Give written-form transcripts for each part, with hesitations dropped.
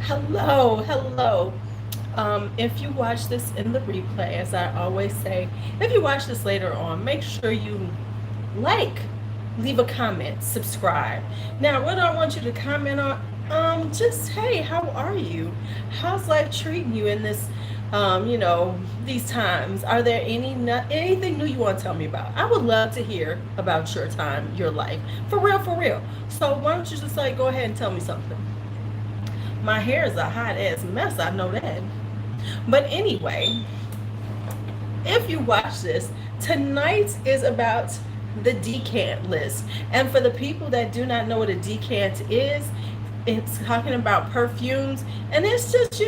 Hello. If you watch this in the replay, as I always say, if you watch this later on, make sure you like, leave a comment, subscribe. Now, what I want you to comment on, just hey, how are you? How's life treating you in this, these times? Are there anything new you want to tell me about? I would love to hear about your time, your life, for real, for real. So why don't you just like go ahead and tell me something? My hair is a hot ass mess, I know that. But anyway, if you watch this, tonight is about the decant list. And for the people that do not know what a decant is, it's talking about perfumes. And it's just,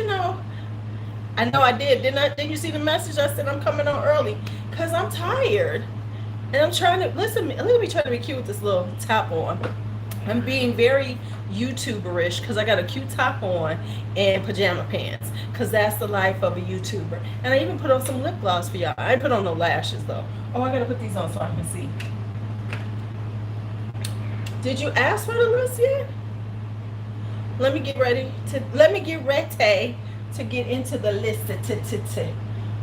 I know I did. Didn't I? Didn't you see the message? I said I'm coming on early because I'm tired. And I'm trying to, listen, look at me trying to be cute with this little top on. I'm being very YouTuberish because I got a cute top on and pajama pants because that's the life of a YouTuber. And I even put on some lip gloss for y'all. I ain't put on no lashes though. Oh, I gotta put these on so I can see. Did you ask for the list yet? Let me get ready to get into the list.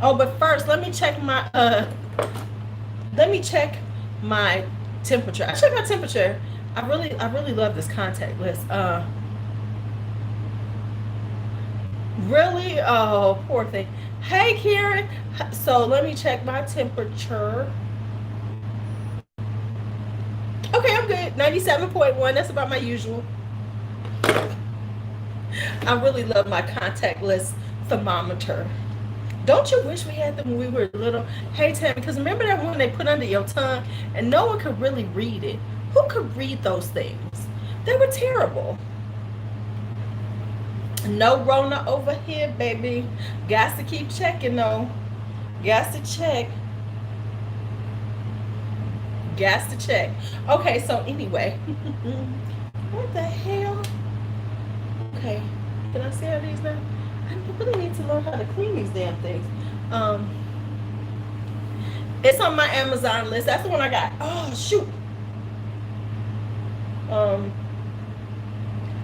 Oh, but first let me check my temperature. I check my temperature. I really love this contact list. Really? Oh, poor thing. Hey, Karen. So let me check my temperature. Okay, I'm good. 97.1. That's about my usual. I really love my contact list thermometer. Don't you wish we had them when we were little? Hey, Tammy, because remember that one they put under your tongue and no one could really read it? Who could read those things? They were terrible. No Rona over here, baby. Got to keep checking, though. Got to check. Got to check. Okay, so anyway. What the hell? Okay. Can I see how these now? I really need to learn how to clean these damn things. It's on my Amazon list. That's the one I got. Oh, shoot.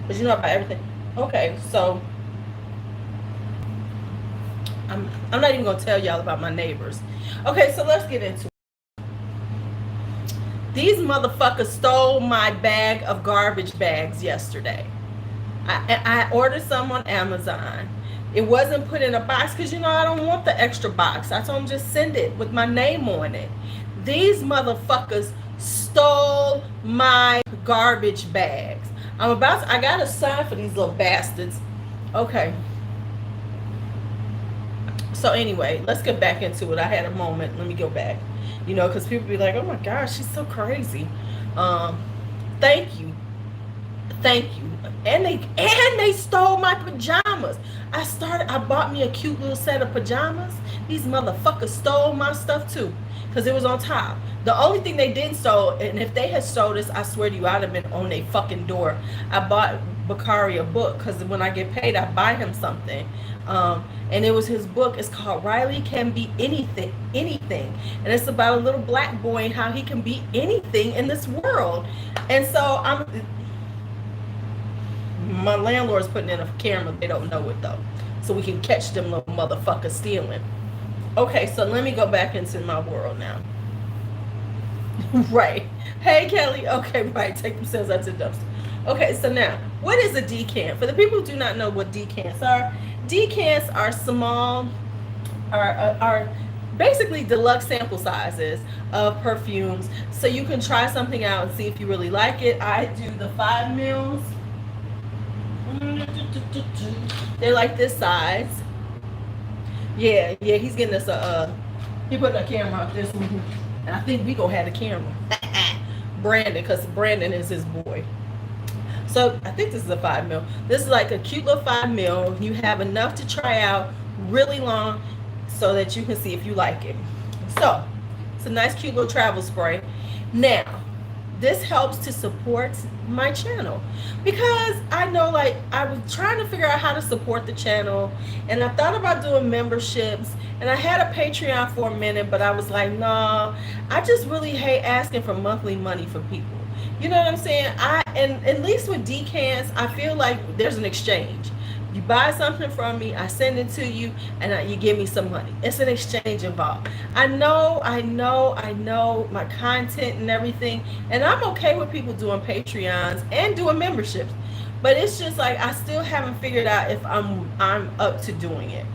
But you know about everything. Okay, so I'm not even gonna tell y'all about my neighbors. Okay, so let's get into it. These motherfuckers stole my bag of garbage bags yesterday. I ordered some on Amazon. It wasn't put in a box because I don't want the extra box. I told them just send it with my name on it. These motherfuckers stole my garbage bags. I got a sign for these little bastards. Okay. So anyway, let's get back into it. I had a moment. Let me go back. Because people be like, oh my gosh, she's so crazy. Thank you. And they stole my pajamas. I bought me a cute little set of pajamas. These motherfuckers stole my stuff too. Because it was on top. The only thing they didn't steal, and if they had stole this, I swear to you, I'd have been on their fucking door. I bought Bakari a book because when I get paid, I buy him something. And it was his book. It's called Riley Can Be Anything. And it's about a little black boy and how he can be anything in this world. And so my landlord's putting in a camera. They don't know it though. So we can catch them little motherfuckers stealing. Okay, so let me go back into my world now. Right. Hey, Kelly. Okay, right. Take themselves out to the dumpster. Okay, so now, what is a decant? For the people who do not know what decants are small, are basically deluxe sample sizes of perfumes. So you can try something out and see if you really like it. I do the 5 mils. They're like this size. Yeah, he's getting us he put a camera up this one. And I think we gonna have the camera. Brandon, because Brandon is his boy. So I think this is a 5 mil. This is like a cute little 5 mil. You have enough to try out really long so that you can see if you like it. So it's a nice cute little travel spray. Now, this helps to support my channel because I know, like, I was trying to figure out how to support the channel, and I thought about doing memberships, and I had a Patreon for a minute, but I was like, no, I just really hate asking for monthly money for people. You know what I'm saying? And at least with decants, I feel like there's an exchange. You buy something from me, I send it to you, and you give me some money. It's an exchange involved. I know my content and everything, and I'm okay with people doing Patreons and doing memberships, but it's just like I still haven't figured out if I'm up to doing it.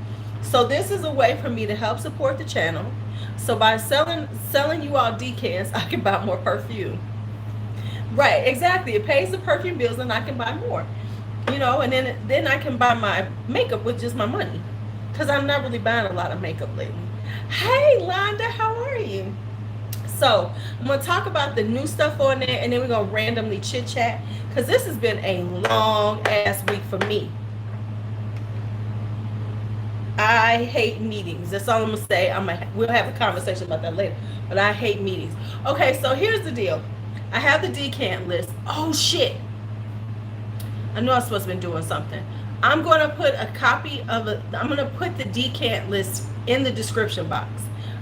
So this is a way for me to help support the channel. So by selling you all decants, I can buy more perfume. Right, exactly. It pays the perfume bills, and I can buy more. And then I can buy my makeup with just my money, because I'm not really buying a lot of makeup lately. Hey, Londa, how are you? So I'm gonna talk about the new stuff on there, and then we're gonna randomly chit chat, because this has been a long ass week for me. I hate meetings. That's all I'm gonna say. We'll have a conversation about that later. But I hate meetings. Okay, so here's the deal. I have the decant list. Oh shit. I know I'm supposed to be doing something. I'm gonna put a copy of it. I'm gonna put the decant list in the description box.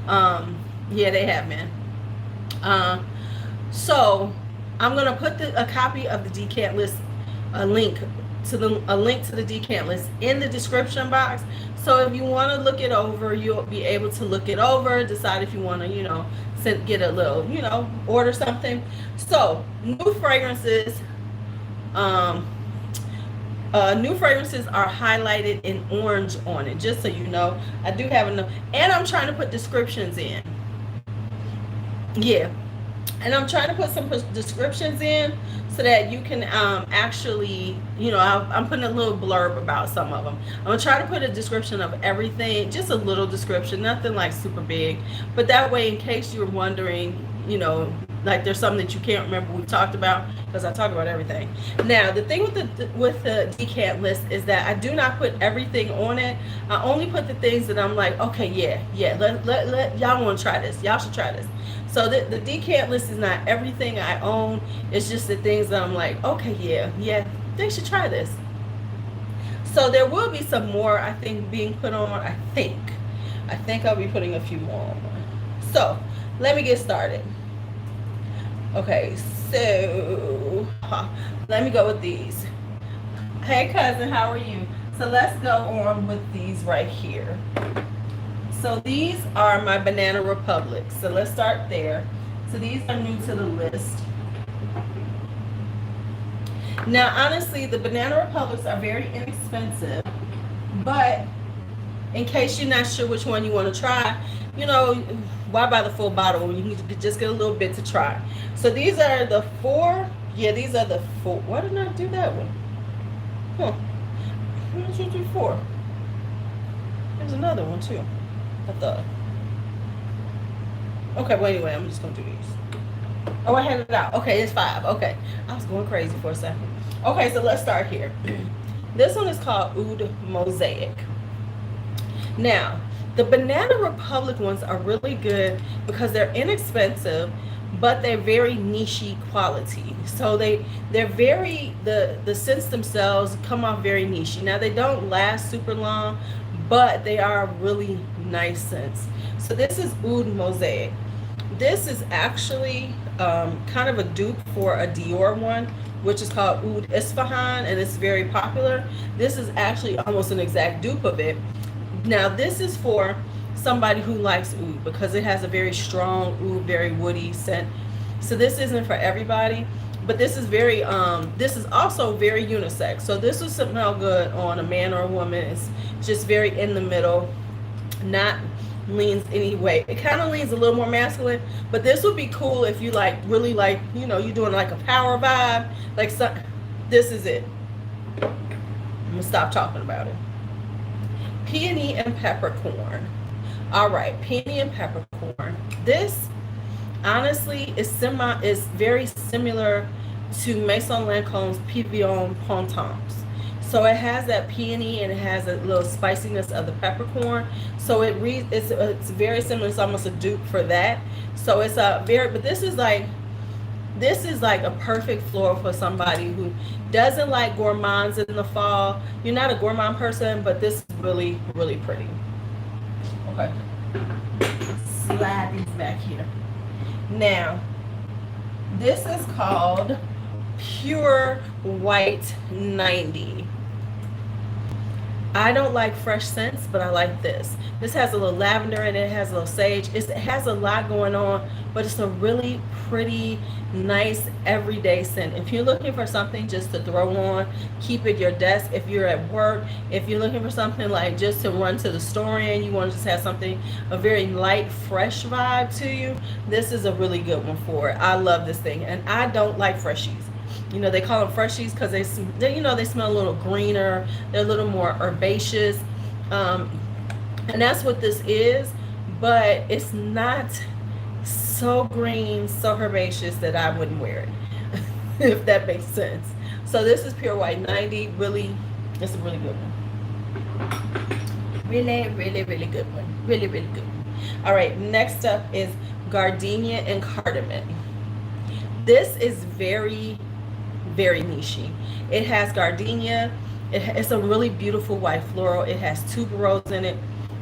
Yeah, they have, man. So I'm gonna put a copy of the decant list, a link to the decant list in the description box. So if you want to look it over, you'll be able to look it over, decide if you want to, get a little, order something. So new fragrances are highlighted in orange on it, just so you know. I do have enough, and I'm trying to put descriptions in. Yeah, and I'm trying to put some descriptions in so that you can actually, I'm putting a little blurb about some of them. I'm gonna try to put a description of everything, just a little description, nothing like super big, but that way, in case you're wondering, like there's something that you can't remember we talked about, because I talk about everything. Now, the thing with the decant list is that I do not put everything on it. I only put the things that I'm like, okay, yeah, let y'all want to try this. Y'all should try this. So the decant list is not everything I own. It's just the things that I'm like, okay, yeah, they should try this. So there will be some more, I think, being put on. I think I'll be putting a few more on. So let me get started. Okay, so let me go with these. Hey, cousin, how are you? So let's go on with these right here. So these are my Banana Republic. So let's start there. So these are new to the list. Now, honestly, the Banana Republics are very inexpensive, but in case you're not sure which one you want to try, why buy the full bottle when you can just get a little bit to try? So these are the 4. Yeah, these are the 4. Why did I do that one? 1, 2, 3, 4. There's another one too, I thought. Okay, well, anyway, I'm just gonna do these. Oh, I had it out. Okay, it's 5. Okay, I was going crazy for a second. Okay, so let's start here. This one is called Oud Mosaic. Now, the Banana Republic ones are really good because they're inexpensive, but they're very niche quality. So they're very, the scents themselves come off very niche. Now, they don't last super long, but they are really nice scents. So this is Oud Mosaic. This is actually kind of a dupe for a Dior one, which is called Oud Isfahan, and it's very popular. This is actually almost an exact dupe of it. Now, this is for somebody who likes oud because it has a very strong oud, very woody scent. So this isn't for everybody, but this is this is also very unisex. So this would smell good on a man or a woman. It's just very in the middle, not leans any way. It kind of leans a little more masculine, but this would be cool if you really like, you're doing like a power vibe. This is it. I'm gonna stop talking about it. Peony and peppercorn. All right, peony and peppercorn. This honestly is very similar to Maison Lancome's Pavillon Printemps. So it has that peony and it has a little spiciness of the peppercorn. So it's very similar. It's almost a dupe for that. So it's but this is like a perfect floral for somebody who doesn't like gourmands in the fall. You're not a gourmand person, but this is really, really pretty. Okay. Slide these back here. Now, this is called Pure White 90. I don't like fresh scents, but I like this. This has a little lavender in it, it has a little sage. It has a lot going on, but it's a really pretty, nice, everyday scent. If you're looking for something just to throw on, keep at your desk. If you're at work, if you're looking for something like just to run to the store in, you want to just have something, a very light, fresh vibe to you, this is a really good one for it. I love this thing, and I don't like freshies. You know, they call them freshies because they, you know, they smell a little greener. They're a little more herbaceous. And that's what this is. But it's not so green, so herbaceous that I wouldn't wear it, if that makes sense. So this is Pure White 90. Really, it's a really good one. Really, really, really good one. Really, really good one. All right, next up is Gardenia and Cardamom. This is very nichey. It has gardenia. It's a really beautiful white floral. It has tuberose in it.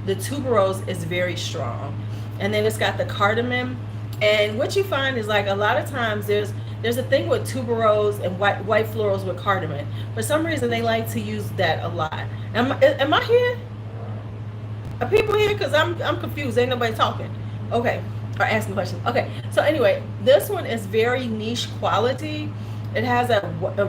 The tuberose is very strong, and then it's got the cardamom. And what you find is, like, a lot of times there's a thing with tuberose and white florals with cardamom. For some reason, they like to use that a lot. Am I here? Are people here? Because I'm confused. Ain't nobody talking. Okay, or asking questions. Okay, so anyway, this one is very niche quality. It has a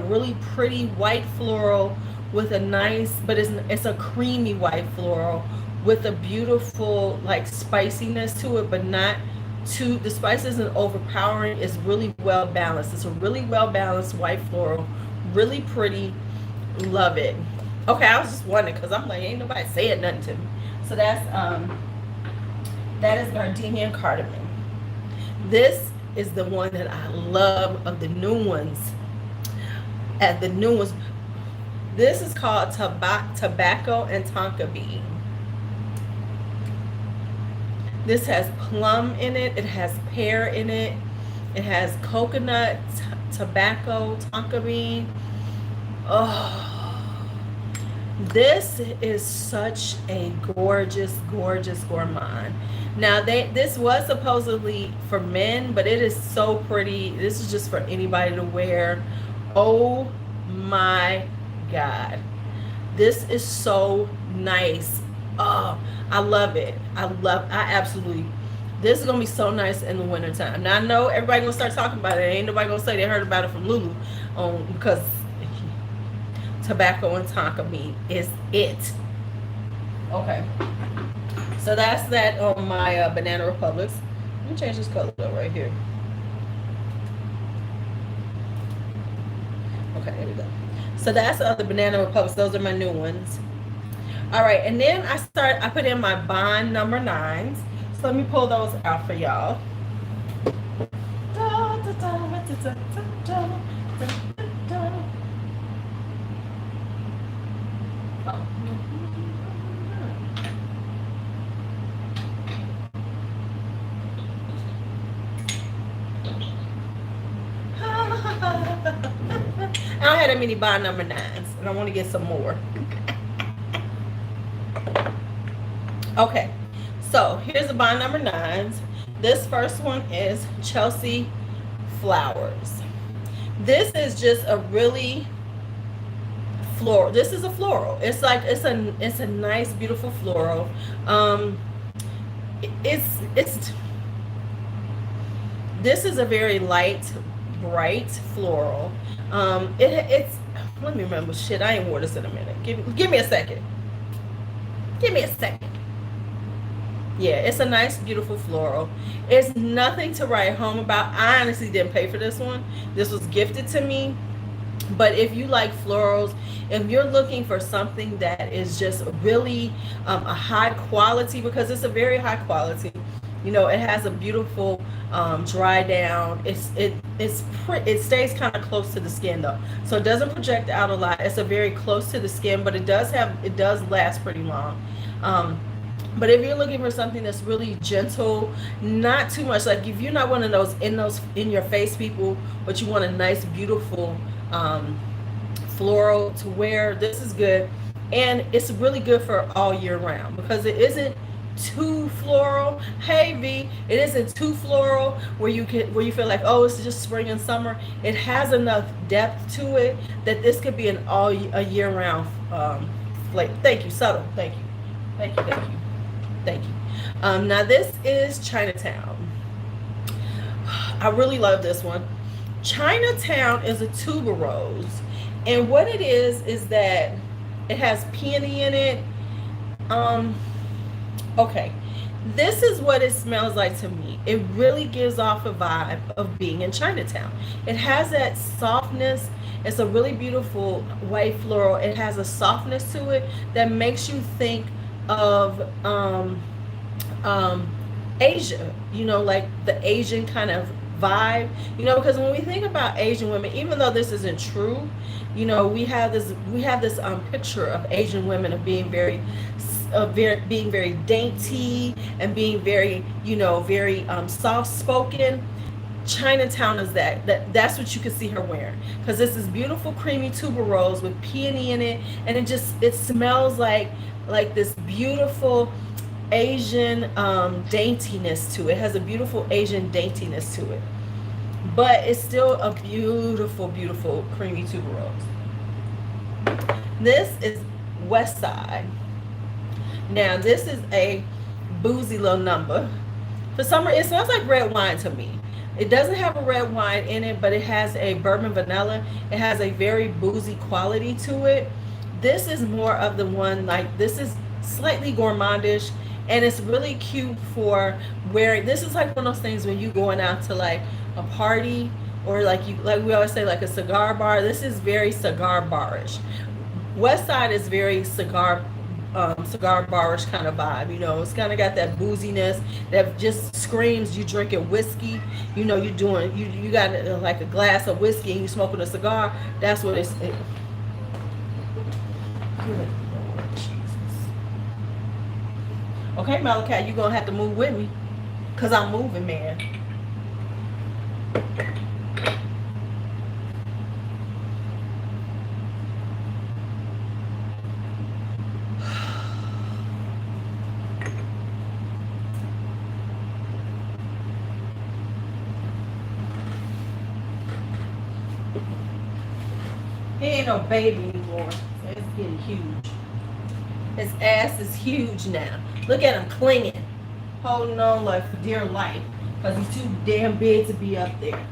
really pretty white floral with a nice, but it's a creamy white floral with a beautiful, like, spiciness to it, but not too, the spice isn't overpowering. It's really well balanced. It's a really well balanced white floral, really pretty. Love it. Okay, I was just wondering because I'm like, ain't nobody saying nothing to me. So that is Gardenia and Cardamom. This is the one that I love of the new ones. This is called Tobacco and Tonka Bean. This has plum in it. It has pear in it. It has coconut, tobacco, tonka bean. Oh, this is such a gorgeous, gorgeous gourmand. Now, this was supposedly for men, but it is so pretty. This is just for anybody to wear. Oh my God. This is so nice. Oh, I love it. I absolutely, this is gonna be so nice in the wintertime. Now I know everybody gonna start talking about it. Ain't nobody gonna say they heard about it from Lulu, because tobacco and tonka bean is it. Okay, so that's that on my Banana Republics. Let me change this color though right here. Okay, there we go. So that's the other Banana Republics. Those are my new ones. All right, and then I put in my Bond number 9s. So let me pull those out for y'all. I don't have that many Bond number 9s, and I want to get some more. Okay, so here's the Bond number 9s. This first one is Chelsea Flowers. This is just a really floral. This is a floral. It's like it's a nice, beautiful floral. This is a very light, bright floral. It's let me remember. Shit, I ain't wore this in a minute. Give me a second. Give me a second. Yeah, it's a nice, beautiful floral. It's nothing to write home about. I honestly didn't pay for this one. This was gifted to me. But if you like florals, if you're looking for something that is just really a high quality, because it's a very high quality, you know, it has a beautiful dry down. It stays kind of close to the skin though, so it doesn't project out a lot. It's a very close to the skin, but it does last pretty long. But if you're looking for something that's really gentle, not too much, like if you're not one of those in your face people, but you want a nice, beautiful floral to wear, this is good. And it's really good for all year round because it isn't too floral. Hey V, it isn't too floral where you feel like, oh, it's just spring and summer. It has enough depth to it that this could be a year round flavor. Thank you, subtle. Thank you. Thank you, thank you. Thank you. Now this is Chinatown. I really love this one. Chinatown is a tuberose. And what it is that it has peony in it. Okay. This is what it smells like to me. It really gives off a vibe of being in Chinatown. It has that softness. It's a really beautiful white floral. It has a softness to it that makes you think of Asia, you know, like the Asian kind of vibe, you know, because when we think about Asian women, even though this isn't true, you know, we have this picture of Asian women of being very dainty and being very, you know, very soft spoken. Chinatown is that's what you can see her wearing, because this is beautiful creamy tuberose with peony in it, and it smells like this beautiful Asian daintiness to it. It has a beautiful Asian daintiness to it, but it's still a beautiful, beautiful creamy tuberose. This is West Side. Now this is a boozy little number. For some reason, it smells like red wine to me. It doesn't have a red wine in it, but it has a bourbon vanilla. It has a very boozy quality to it. This is more of the one, like, this is slightly gourmandish, and it's really cute for wearing. This is like one of those things when you going out to like a party, or like we always say, like a cigar bar. This is very cigar barish. West Side is very cigar barish kind of vibe, you know. It's kind of got that booziness that just screams you drinking whiskey, you know. You got like a glass of whiskey and you smoking a cigar. That's what it's. Good Lord Jesus. Okay, Malachi, you're gonna have to move with me, cause I'm moving, man. He ain't no baby anymore. It's getting huge. His ass is huge now. Look at him clinging, holding on like for dear life, because he's too damn big to be up there.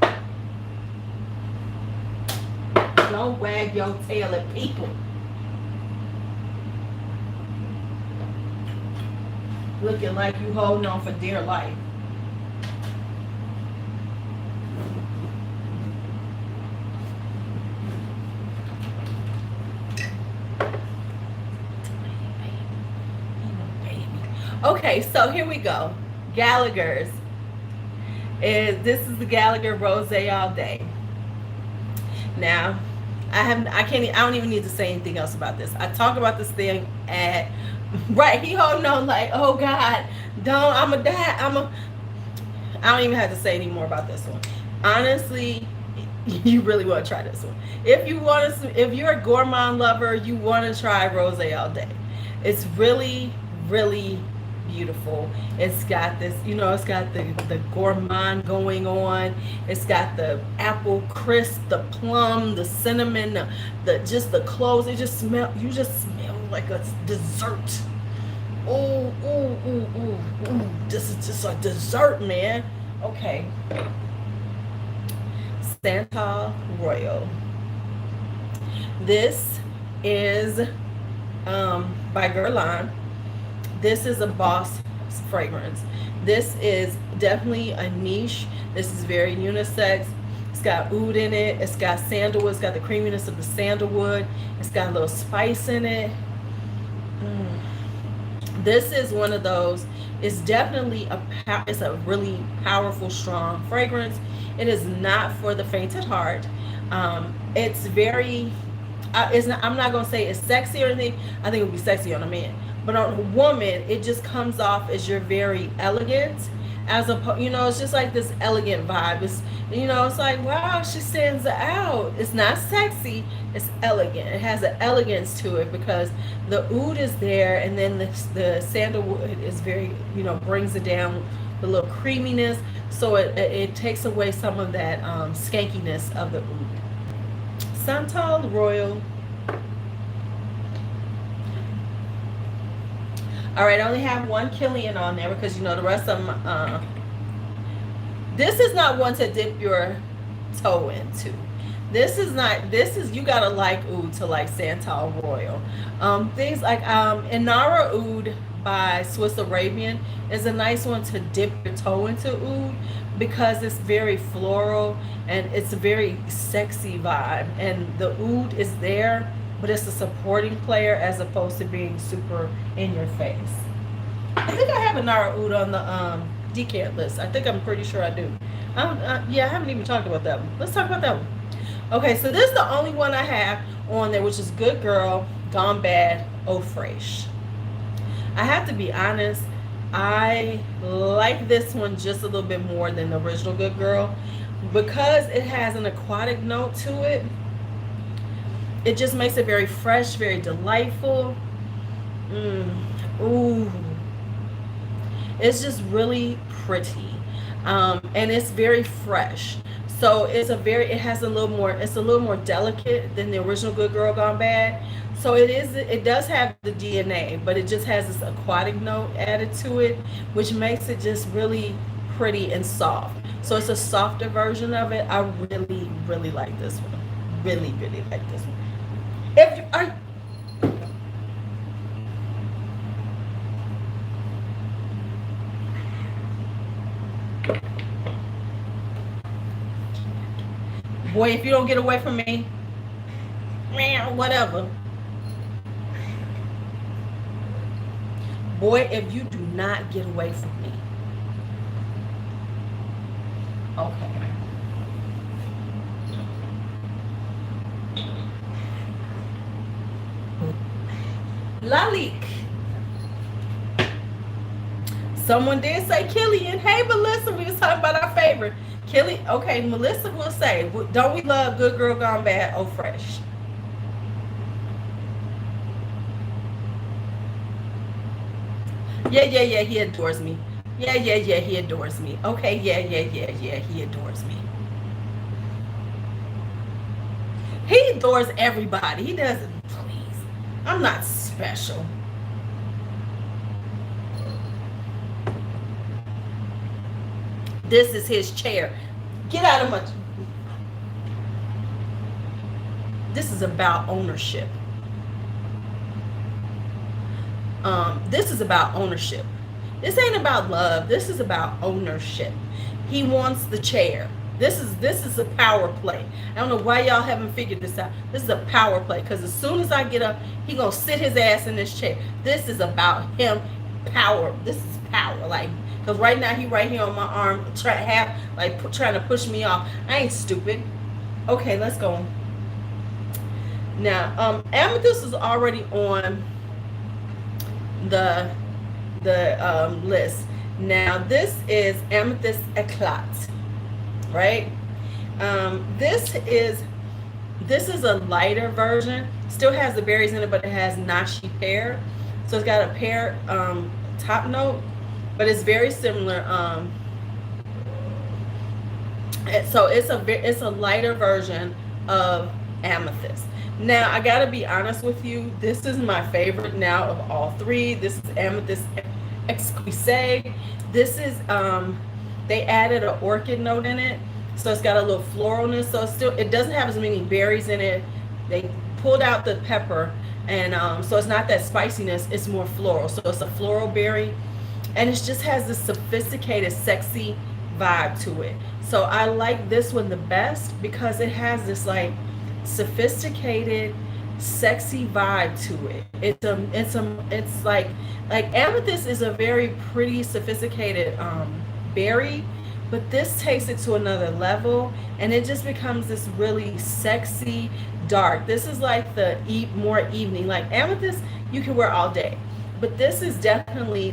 Don't wag your tail at people. Looking like you holding on for dear life. Okay, so here we go. Gallagher's. This is the Gallagher Rose All Day. Now, I don't even need to say anything else about this. I talk about this thing at, right, he holding on like, oh God, I'ma die. I don't even have to say any more about this one. Honestly, you really want to try this one. If you're a gourmand lover, you want to try Rose All Day. It's really, really beautiful. It's got this, you know, it's got the gourmand going on. It's got the apple crisp, the plum, the cinnamon, the cloves. You just smell like a dessert. Oh, this is just a dessert, man. Okay. Santal Royal. This is by Guerlain. This is a boss fragrance. This is definitely a niche. This is very unisex. It's got oud in it. It's got sandalwood. It's got the creaminess of the sandalwood. It's got a little spice in it. This is one of those. It's definitely it's a really powerful, strong fragrance. It is not for the faint at heart. It's very. I'm not gonna say it's sexy or anything. I think it would be sexy on a man. But on a woman, it just comes off as you're very elegant, it's just like this elegant vibe. It's, it's like, wow, she stands out. It's not sexy, it's elegant. It has an elegance to it because the oud is there, and then the sandalwood is very, brings it down, the little creaminess. So it takes away some of that skankiness of the oud. Santal Royal. All right, I only have one Kilian on there because you know the rest of them. This is not one to dip your toe into. This is not. This is you gotta like oud to like Santal Royal. Things like Inara Oud by Swiss Arabian is a nice one to dip your toe into oud because it's very floral and it's a very sexy vibe. And the oud is there, but it's a supporting player as opposed to being super in your face. I think I have a Nara Oud on the decant list. I think I'm pretty sure I do. Yeah, I haven't even talked about that one. Let's talk about that one. Okay, so this is the only one I have on there, which is Good Girl, Gone Bad, Eau Fraiche. I have to be honest, I like this one just a little bit more than the original Good Girl because it has an aquatic note to it. It just makes it very fresh, very delightful. Ooh. It's just really pretty. And it's very fresh. So it has a little more, it's a little more delicate than the original Good Girl Gone Bad. So it does have the DNA, but it just has this aquatic note added to it, which makes it just really pretty and soft. So it's a softer version of it. I really, really like this one. Really, really like this one. If you are, boy, if you don't get away from me, man, whatever. Boy, if you do not get away from me. Okay. Lalique. Someone did say Kilian. Hey, Melissa, we was talking about our favorite. Okay, Melissa will say, don't we love Good Girl Gone Bad, Eau Fraiche? Yeah, he adores me. Yeah, he adores me. Okay, yeah, he adores me. He adores everybody. He doesn't, please. I'm not special. This is his chair. Get out of my... This is about ownership. This is about ownership. This ain't about love. This is about ownership. He wants the chair. This is a power play. I don't know why y'all haven't figured this out. This is a power play because as soon as I get up, he gonna sit his ass in this chair. This is about him. Power. This is power. Like, because right now he right here on my arm, trying to push me off. I ain't stupid. Okay, let's go. Now, Amethyst is already on the list. Now this is Amethyst Eclat, right? This is a lighter version. Still has the berries in it, but it has nashi pear. So it's got a pear top note, but it's very similar. So it's a lighter version of Amethyst. Now, I gotta be honest with you, this is my favorite now of all three. This is Amethyst Exquisite. This is, they added an orchid note in it, so it's got a little floralness. So it doesn't have as many berries in it. They pulled out the pepper, and so it's not that spiciness, it's more floral. So it's a floral berry, and it just has this sophisticated, sexy vibe to it. So I like this one the best because it has this like sophisticated, sexy vibe to it. It's like Amethyst is a very pretty, sophisticated berry, but this takes it to another level, and it just becomes this really sexy dark. This is like the more evening. Like Amethyst, you can wear all day, but this definitely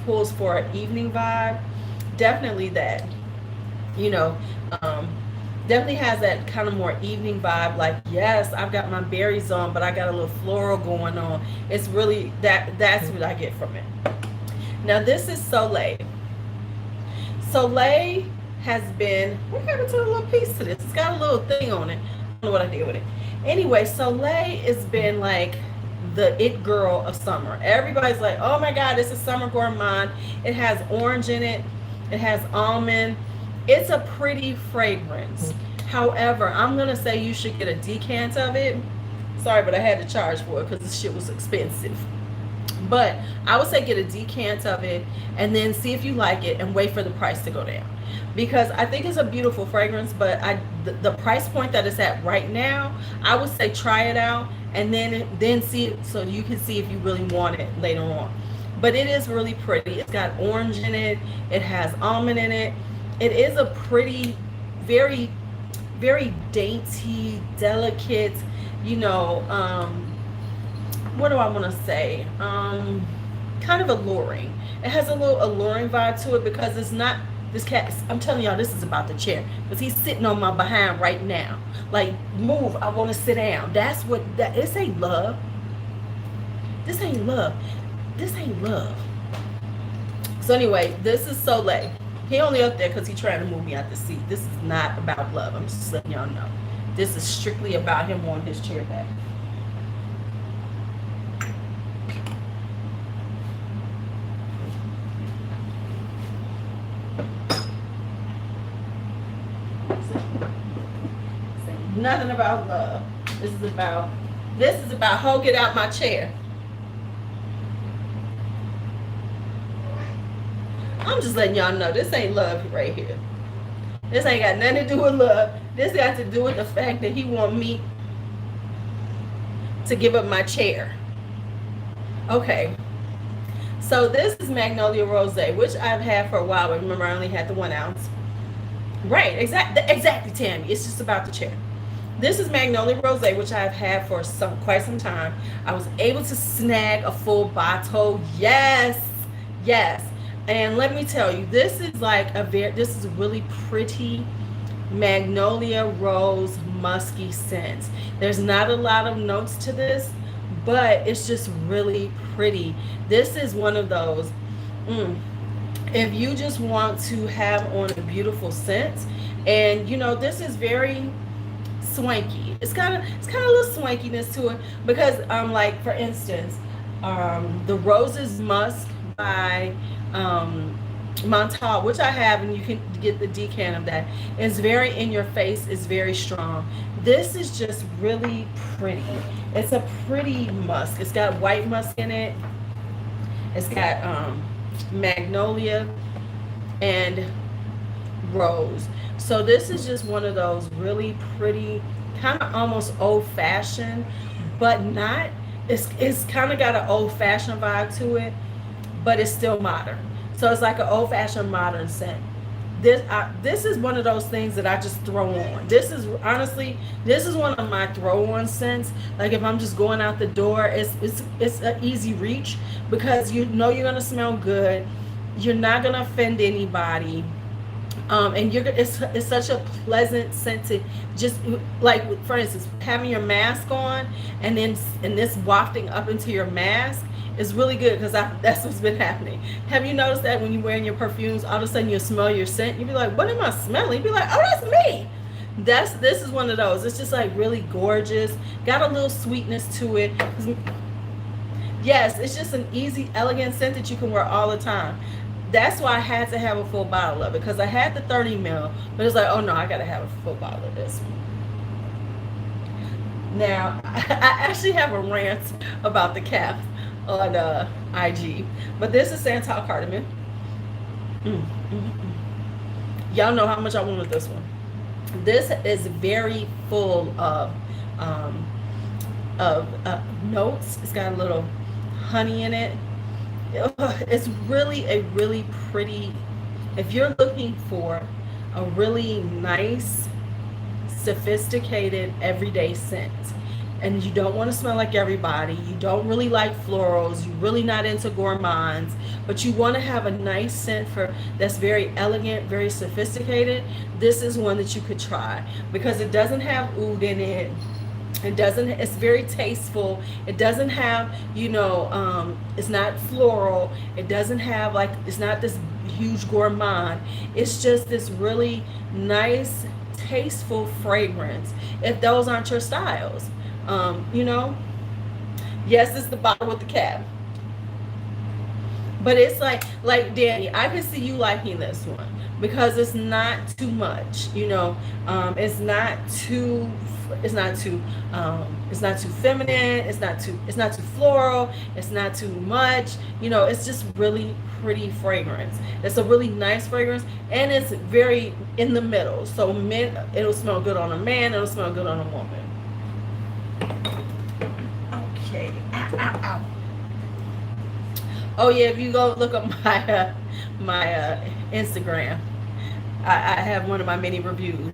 pulls for an evening vibe. Definitely that, definitely has that kind of more evening vibe. Like, yes, I've got my berries on, but I got a little floral going on. It's really that's what I get from it. Now this is Soleil. Soleil has been, what happened to the little piece to this? It's got a little thing on it. I don't know what I did with it. Anyway, Soleil has been like the it girl of summer. Everybody's like, oh my God, it's a summer gourmand. It has orange in it. It has almond. It's a pretty fragrance. However, I'm going to say you should get a decant of it. Sorry, but I had to charge for it because this shit was expensive. But I would say get a decant of it and then see if you like it and wait for the price to go down. Because I think it's a beautiful fragrance, but the price point that it's at right now, I would say try it out and then see it so you can see if you really want it later on. But it is really pretty. It's got orange in it. It has almond in it. It is a pretty, very, very dainty, delicate, you know, what do I want to say? Kind of alluring. It has a little alluring vibe to it because it's not, this cat, I'm telling y'all, this is about the chair. Because he's sitting on my behind right now. Like, move, I want to sit down. That's what, this ain't love. This ain't love. This ain't love. So anyway, this is Soleil. He only up there because he's trying to move me out the seat. This is not about love. I'm just letting y'all know. This is strictly about him on his chair back. Nothing about love. This is about ho, get out my chair. I'm just letting y'all know this ain't love right here. This ain't got nothing to do with love. This got to do with the fact that he want me to give up my chair. Okay. So this is Magnolia Rosé, which I've had for a while, but remember I only had the 1 ounce. Right, exactly, Tammy. It's just about the chair. This is Magnolia Rosé, which I've had for quite some time. I was able to snag a full bottle. Yes. And let me tell you, this is like this is a really pretty magnolia rose musky scent. There's not a lot of notes to this, but it's just really pretty. This is one of those, if you just want to have on a beautiful scent, and you know, this is very swanky. It's kind of a little swankiness to it because like for instance, the Roses Musk by Montal, which I have, and you can get the decant of that. It's very in your face. It's very strong. This is just really pretty. It's a pretty musk. It's got white musk in it. It's got magnolia and rose. So this is just one of those really pretty, kind of almost old-fashioned, but not. It's kind of got an old-fashioned vibe to it, but it's still modern. So it's like an old-fashioned modern scent. This is one of those things that I just throw on. This is honestly, this is one of my throw-on scents. Like if I'm just going out the door, it's an easy reach because you know you're gonna smell good. You're not gonna offend anybody. And it's such a pleasant scent to just, like for instance, having your mask on and this wafting up into your mask is really good because that's what's been happening. Have you noticed that when you're wearing your perfumes, all of a sudden you smell your scent, you'll be like, what am I smelling? You'll be like, oh, that's me. This is one of those. It's just like really gorgeous, got a little sweetness to it. Yes, it's just an easy, elegant scent that you can wear all the time. That's why I had to have a full bottle of it, because I had the 30 ml, but it's like, oh no, I gotta have a full bottle of this. Now, I actually have a rant about the cap on IG, but this is Santal Cardamom. Y'all know how much I wanted this one. This is very full of notes. It's got a little honey in it. It's really a really pretty, if you're looking for a really nice, sophisticated, everyday scent, and you don't want to smell like everybody, you don't really like florals, you're really not into gourmands, but you want to have a nice scent that's very elegant, very sophisticated, this is one that you could try, because it doesn't have oud in it. It's very tasteful. It doesn't have, it's not floral. It doesn't have it's not this huge gourmand. It's just this really nice, tasteful fragrance. If those aren't your styles, Yes, it's the bottle with the cap. But it's like Danny, I can see you liking this one because it's not too much, it's not too it's not too it's not too feminine, it's not too floral, it's not too much, it's just really pretty fragrance. It's a really nice fragrance, and it's very in the middle. So men, it'll smell good on a man, it'll smell good on a woman. Okay. Ow, ow, ow. Oh yeah, if you go look up my Instagram, I have one of my many reviews.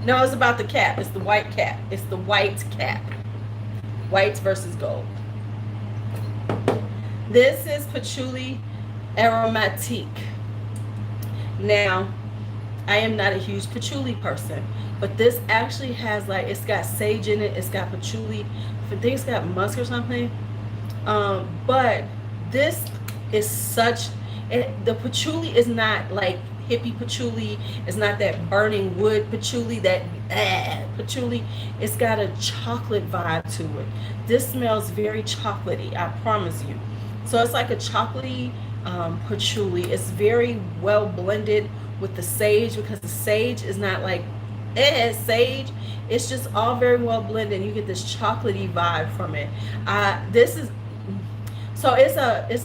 No, it's about the cap. It's the white cap. It's the white cap. Whites versus gold. This is Patchouli Aromatique. Now, I am not a huge patchouli person, but this actually has it's got sage in it. It's got patchouli. I think it's got musk or something. But this is the patchouli is not like hippie patchouli. It's not that burning wood patchouli, that patchouli. It's got a chocolate vibe to it. This smells very chocolatey, I promise you. So it's like a chocolatey patchouli. It's very well blended with the sage, because the sage is not like sage. It's just all very well blended. You get this chocolatey vibe from it. This is So it's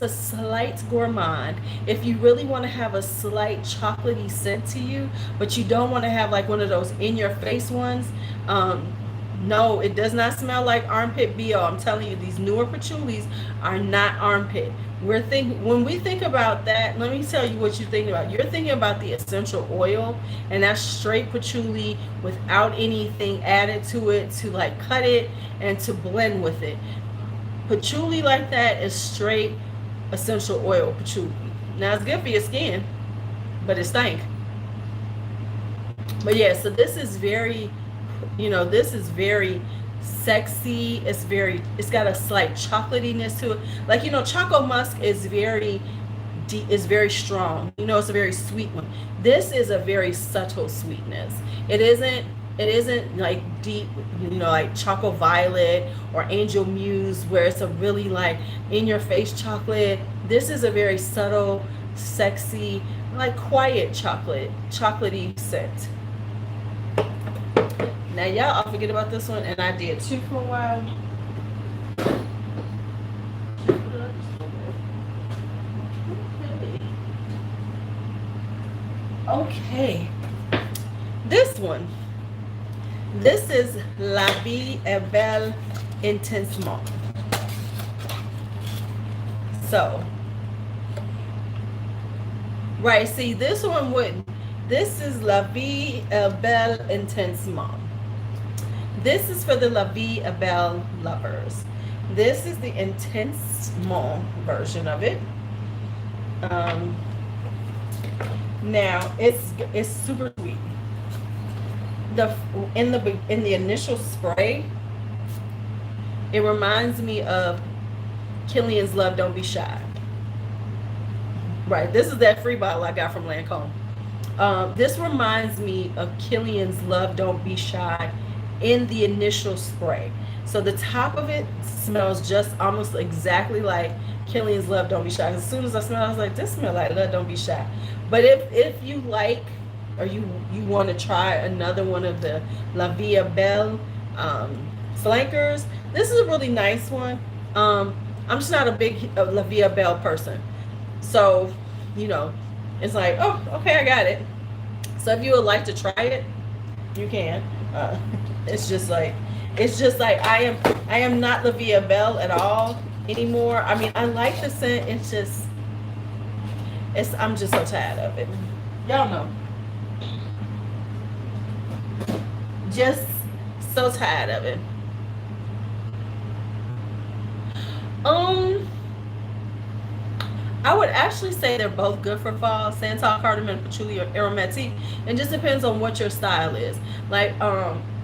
a slight gourmand. If you really want to have a slight chocolatey scent to you, but you don't want to have like one of those in your face ones, no, it does not smell like armpit BO. I'm telling you, these newer patchoulis are not armpit. When we think about that, let me tell you what you're thinking about. You're thinking about the essential oil, and that's straight patchouli without anything added to it to like cut it and to blend with it. Patchouli like that is straight essential oil patchouli. Now it's good for your skin, but it stank. But yeah, so this is very, this is very sexy. It's got a slight chocolatiness to it. Like, choco musk is very deep, is very strong. It's a very sweet one. This is a very subtle sweetness. It isn't like deep, like Choco Violet or Angel Muse, where it's a really like in your face chocolate. This is a very subtle, sexy, like quiet chocolatey scent. Now y'all, I'll forget about this one, and I did two for a while. Okay, this one. This is La Vie est Belle Intensement. So, right, see, this is La Vie est Belle Intensement. This is for the La Vie est Belle lovers. This is the Intensement version of it. Now, it's super sweet. In the initial spray, it reminds me of Kilian's Love Don't Be Shy. Right, this is that free bottle I got from Lancome. This reminds me of Kilian's Love Don't Be Shy in the initial spray. So the top of it smells just almost exactly like Kilian's Love Don't Be Shy. As soon as I smell it, I was like, this smells like Love Don't Be Shy. But if you like, or you want to try another one of the La Vie est Belle flankers, this is a really nice one. I'm just not a big La Vie est Belle person. So, it's like, oh, okay, I got it. So if you would like to try it, you can. It's just like I am not La Vie est Belle at all anymore. I mean, I like the scent. I'm just so tired of it. Y'all know. Just so tired of it. I would actually say they're both good for fall. Santal, Cardamom, Patchouli, or Aromatique. It just depends on what your style is. Like,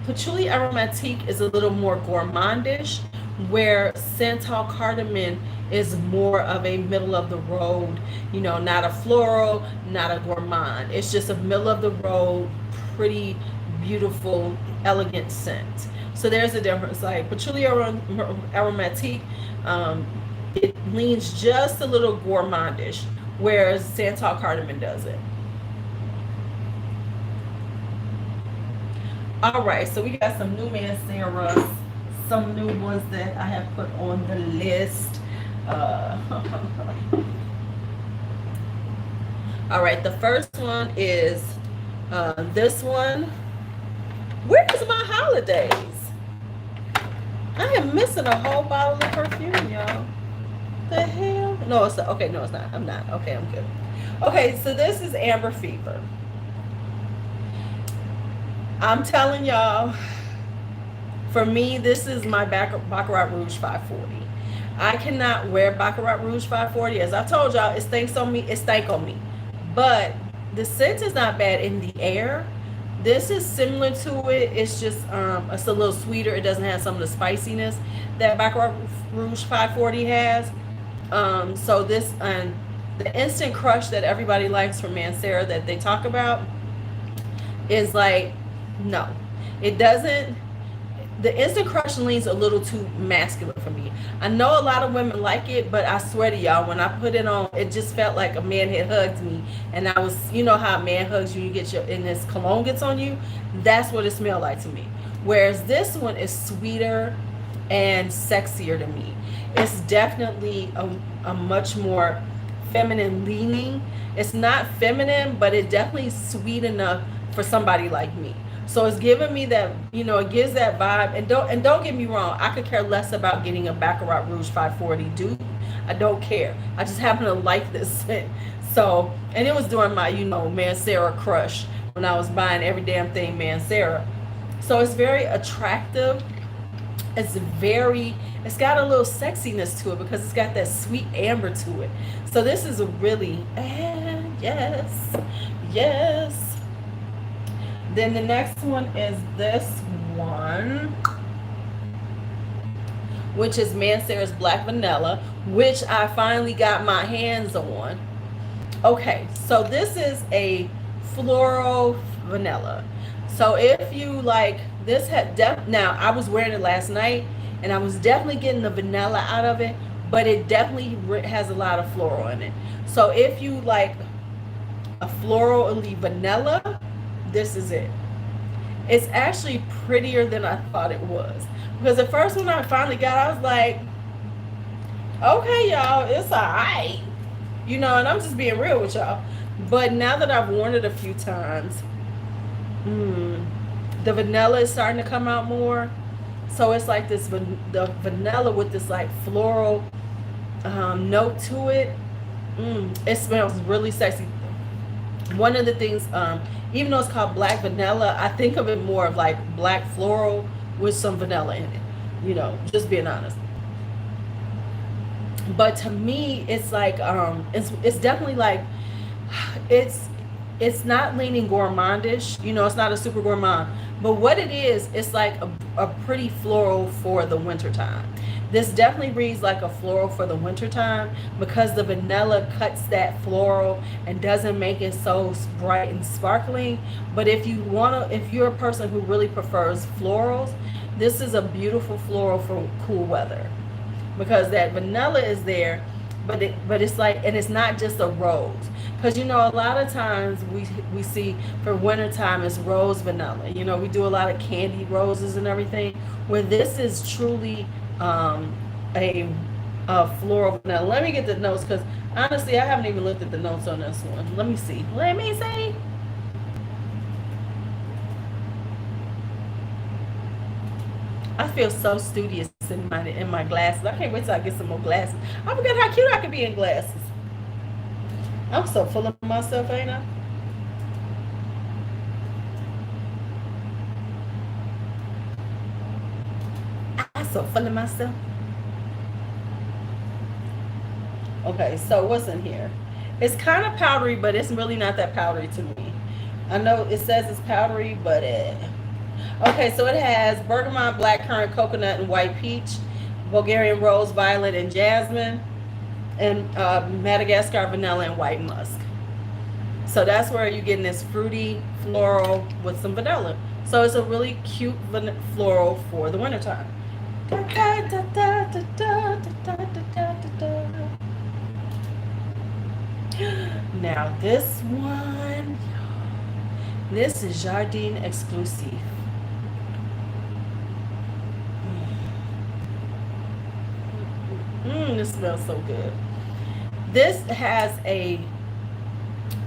Patchouli Aromatique is a little more gourmandish, where Santal Cardamom is more of a middle of the road, not a floral, not a gourmand. It's just a middle of the road, pretty beautiful, elegant scent. So there's a difference. Like Patchouli Aromatique, it leans just a little gourmandish, whereas Santal Cardamom doesn't. All right, so we got some new Manceras, some new ones that I have put on the list. All right, the first one is this one. Where's my holidays? I am missing a whole bottle of perfume, y'all. The hell? No, it's not. Okay, no, it's not. I'm not. Okay, I'm good. Okay, so this is Amber Fever. I'm telling y'all, for me, this is my Baccarat Rouge 540. I cannot wear Baccarat Rouge 540. As I told y'all, it stinks on me. It stank on me. But the scent is not bad in the air. This is similar to it. It's just, it's a little sweeter. It doesn't have some of the spiciness that Baccarat Rouge 540 has. So this, the instant crush that everybody likes from Mancera that they talk about is like, no, it doesn't. The instant crush leans a little too masculine for me. I know a lot of women like it, but I swear to y'all, when I put it on, it just felt like a man had hugged me, and I was, you know how a man hugs you, you get your, and this cologne gets on you. That's what it smelled like to me. Whereas this one is sweeter and sexier to me. It's definitely a much more feminine leaning. It's not feminine, but it definitely is sweet enough for somebody like me. So it's giving me that, you know, it gives that vibe. And don't get me wrong, I could care less about getting a Baccarat Rouge 540 dupe. I don't care. I just happen to like this scent. So, and it was during my, you know, Mancera crush when I was buying every damn thing Mancera. So it's very attractive. It's got a little sexiness to it because it's got that sweet amber to it. So this is a really, yes. Then the next one is this one, which is Mancera's Black Vanilla, which I finally got my hands on. Okay, so this is a floral vanilla. So if you like, this had now I was wearing it last night, and I was definitely getting the vanilla out of it, but it definitely has a lot of floral in it. So if you like a florally vanilla, this is it. It's actually prettier than I thought it was. Because the first one I finally got, I was like, okay, y'all, it's alright. You know, and I'm just being real with y'all. But now that I've worn it a few times, the vanilla is starting to come out more. So it's like this, the vanilla with this like floral note to it. It smells really sexy. One of the things, even though it's called Black Vanilla, I think of it more of like black floral with some vanilla in it, you know, just being honest. But to me, it's like, it's definitely like, it's not leaning gourmandish, you know, it's not a super gourmand, but what it is, it's like a pretty floral for the winter time. This definitely reads like a floral for the winter time because the vanilla cuts that floral and doesn't make it so bright and sparkling. But if you're a person who really prefers florals, this is a beautiful floral for cool weather because that vanilla is there, but it's like, and it's not just a rose, because you know a lot of times we see for winter time it's rose vanilla. You know, we do a lot of candied roses and everything, where this is truly a floral vanilla. Let me get the notes, because honestly I haven't even looked at the notes on this one. Let me see. I feel so studious in my glasses. I can't wait till I get some more glasses. I forget how cute I could be in glasses. I'm so full of myself, ain't I? I'm so full of myself. Okay, so what's in here? It's kind of powdery, but it's really not that powdery to me. I know it says it's powdery, but okay, so it has bergamot, blackcurrant, coconut, and white peach, Bulgarian rose, violet, and jasmine, and Madagascar vanilla and white musk. So that's where you're getting this fruity floral with some vanilla. So it's a really cute floral for the wintertime. Now this one, this is Jardin Exclusive. This smells so good. This has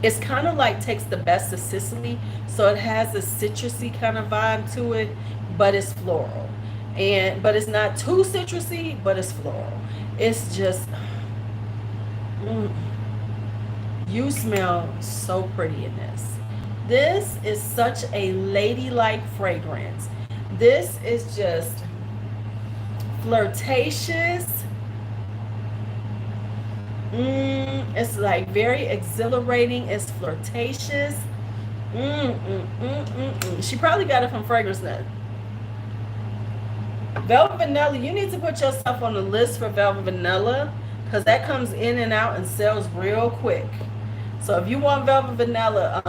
it's kind of like takes the best of Sicily, so it has a citrusy kind of vibe to it, but it's floral. But it's not too citrusy, but it's floral. It's just, you smell so pretty in this. This is such a ladylike fragrance. This is just flirtatious. It's like very exhilarating. It's flirtatious. She probably got it from Fragrance Net. Velvet Vanilla, you need to put yourself on the list for Velvet Vanilla, because that comes in and out and sells real quick. So if you want Velvet Vanilla,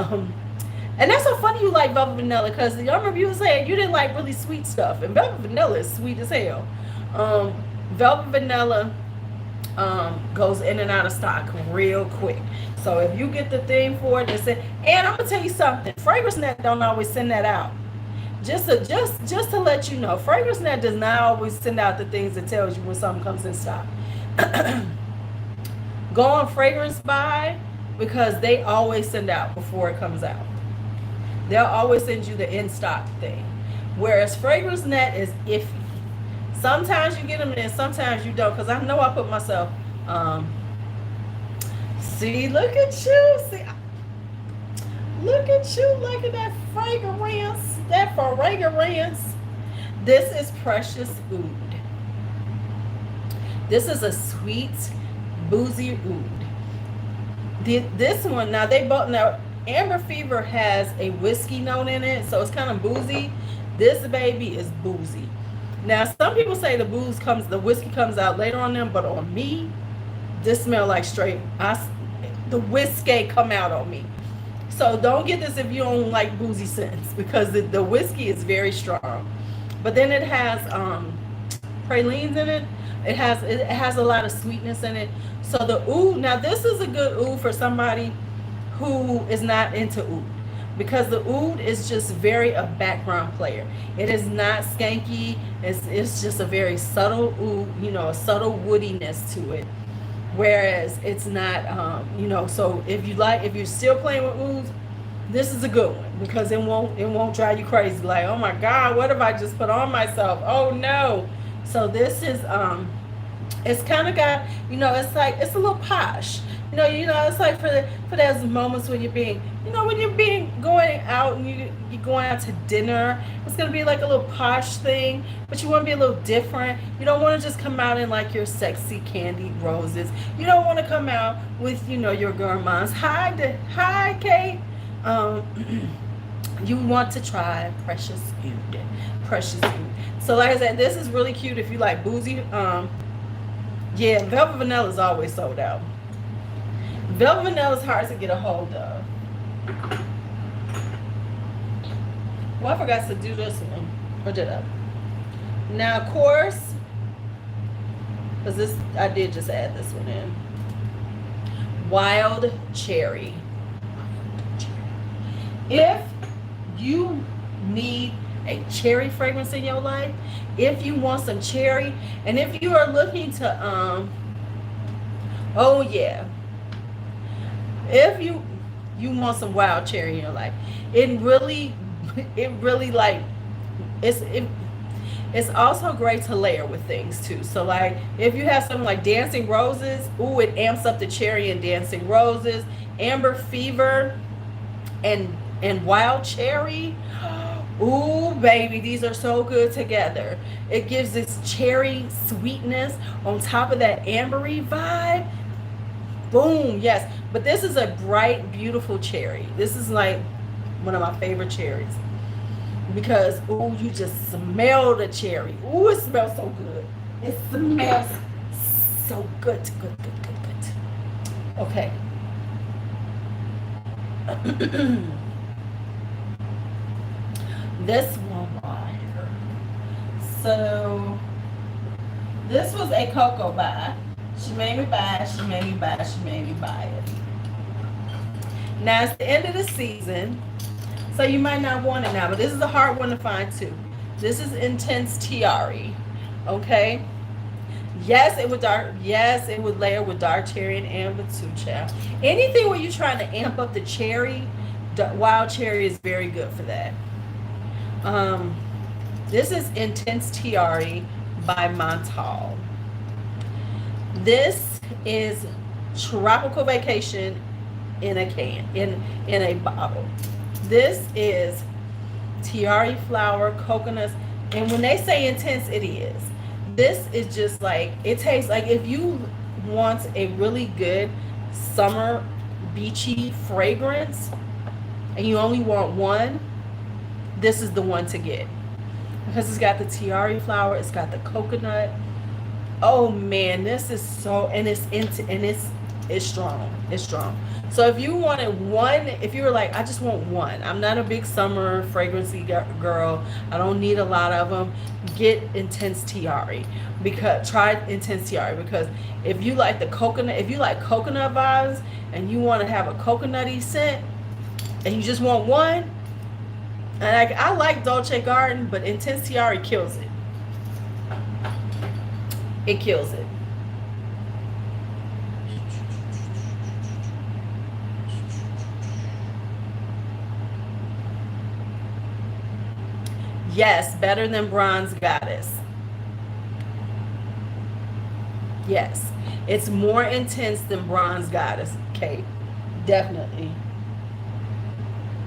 and that's so funny you like Velvet Vanilla, because y'all remember you were saying you didn't like really sweet stuff, and Velvet Vanilla is sweet as hell. Velvet Vanilla goes in and out of stock real quick. So if you get the thing for it, and I'm gonna tell you something, Fragrance Net don't always send that out. Just to let you know, Fragrance Net does not always send out the things that tells you when something comes in stock. Go on Fragrance Buy, because they always send out before it comes out. They'll always send you the in stock thing, whereas Fragrance Net is iffy. Sometimes you get them and sometimes you don't, because I know I put myself, see, look at you, look at you, look at that fragrance, This is Precious Oud. This is a sweet, boozy oud. This one, now Amber Fever has a whiskey note in it, so it's kind of boozy. This baby is boozy. Now, some people say the whiskey comes out later on them, but on me, this smell like straight, the whiskey come out on me. So don't get this if you don't like boozy scents, because the whiskey is very strong. But then it has pralines in it. It has a lot of sweetness in it. So the oud, now this is a good oud for somebody who is not into oud, because the oud is just very a background player. It is not skanky. It's just a very subtle oud, a subtle woodiness to it. Whereas it's not, so if you're still playing with ouds, this is a good one, because it won't drive you crazy. Like, oh my God, what have I just put on myself? Oh no. So this is, it's kind of got, it's like, it's a little posh. It's like for those moments when you're going out and you're going out to dinner, it's going to be like a little posh thing, but you want to be a little different. You don't want to just come out in like your sexy candied roses. You don't want to come out with, your gourmands. Hi, Kate. You want to try Precious Oud. So like I said, this is really cute if you like boozy. Yeah, Velvet Vanilla is always sold out. Velvet Vanilla is hard to get a hold of. Well, I forgot to do this one. Or did I? Now, of course, because I did just add this one in. Wild Cherry. If you need a cherry fragrance in your life, if you want some cherry, and if you are looking to, oh yeah, if you want some wild cherry in your life, it really like, it's also great to layer with things too. So like, if you have something like Dancing Roses, ooh, it amps up the cherry in Dancing Roses. Amber Fever and Wild Cherry, ooh baby, these are so good together. It gives this cherry sweetness on top of that ambery vibe. Boom, yes. But this is a bright, beautiful cherry. This is like one of my favorite cherries, because ooh, you just smell the cherry. Ooh, it smells so good. It smells so good. Okay. This one right here. So this was a Coco buy. She made me buy it, she made me buy it, she made me buy it. Now it's the end of the season, so you might not want it now, but this is a hard one to find too. This is Intense Tiare. Okay? Yes, it would layer with dark cherry and amber too, child. Anything where you're trying to amp up the cherry, wild cherry is very good for that. This is Intense Tiare by Montal. This is Tropical Vacation in a can, in a bottle. This is tiare flower, coconuts, and when they say intense, it is. This is just like, it tastes like, if you want a really good summer beachy fragrance and you only want one, this is the one to get, because it's got the tiare flower, it's got the coconut. Oh man, this is so, and it's strong. It's strong. So if you wanted one, if you were like, I just want one, I'm not a big summer fragrance-y girl, I don't need a lot of them, get Intense Tiare. Try Intense Tiare, because if you like the coconut, if you like coconut vibes and you want to have a coconutty scent and you just want one, and I like Dolce Garden, but Intense Tiare kills it. It kills it. Yes, better than Bronze Goddess. Yes, it's more intense than Bronze Goddess, Kate. Definitely.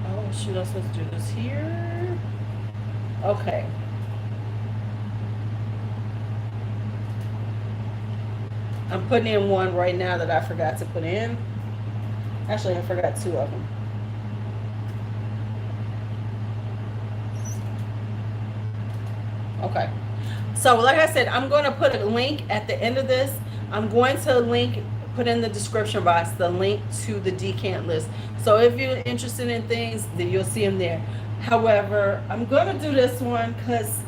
Oh, shoot, I'm supposed to do this here. Okay. I'm putting in one right now that I forgot to put in. Actually, I forgot two of them. Okay, so like I said, I'm going to put a link at the end of this. I'm going to put in the description box the link to the decant list. So if you're interested in things, then you'll see them there. However, I'm going to do this one because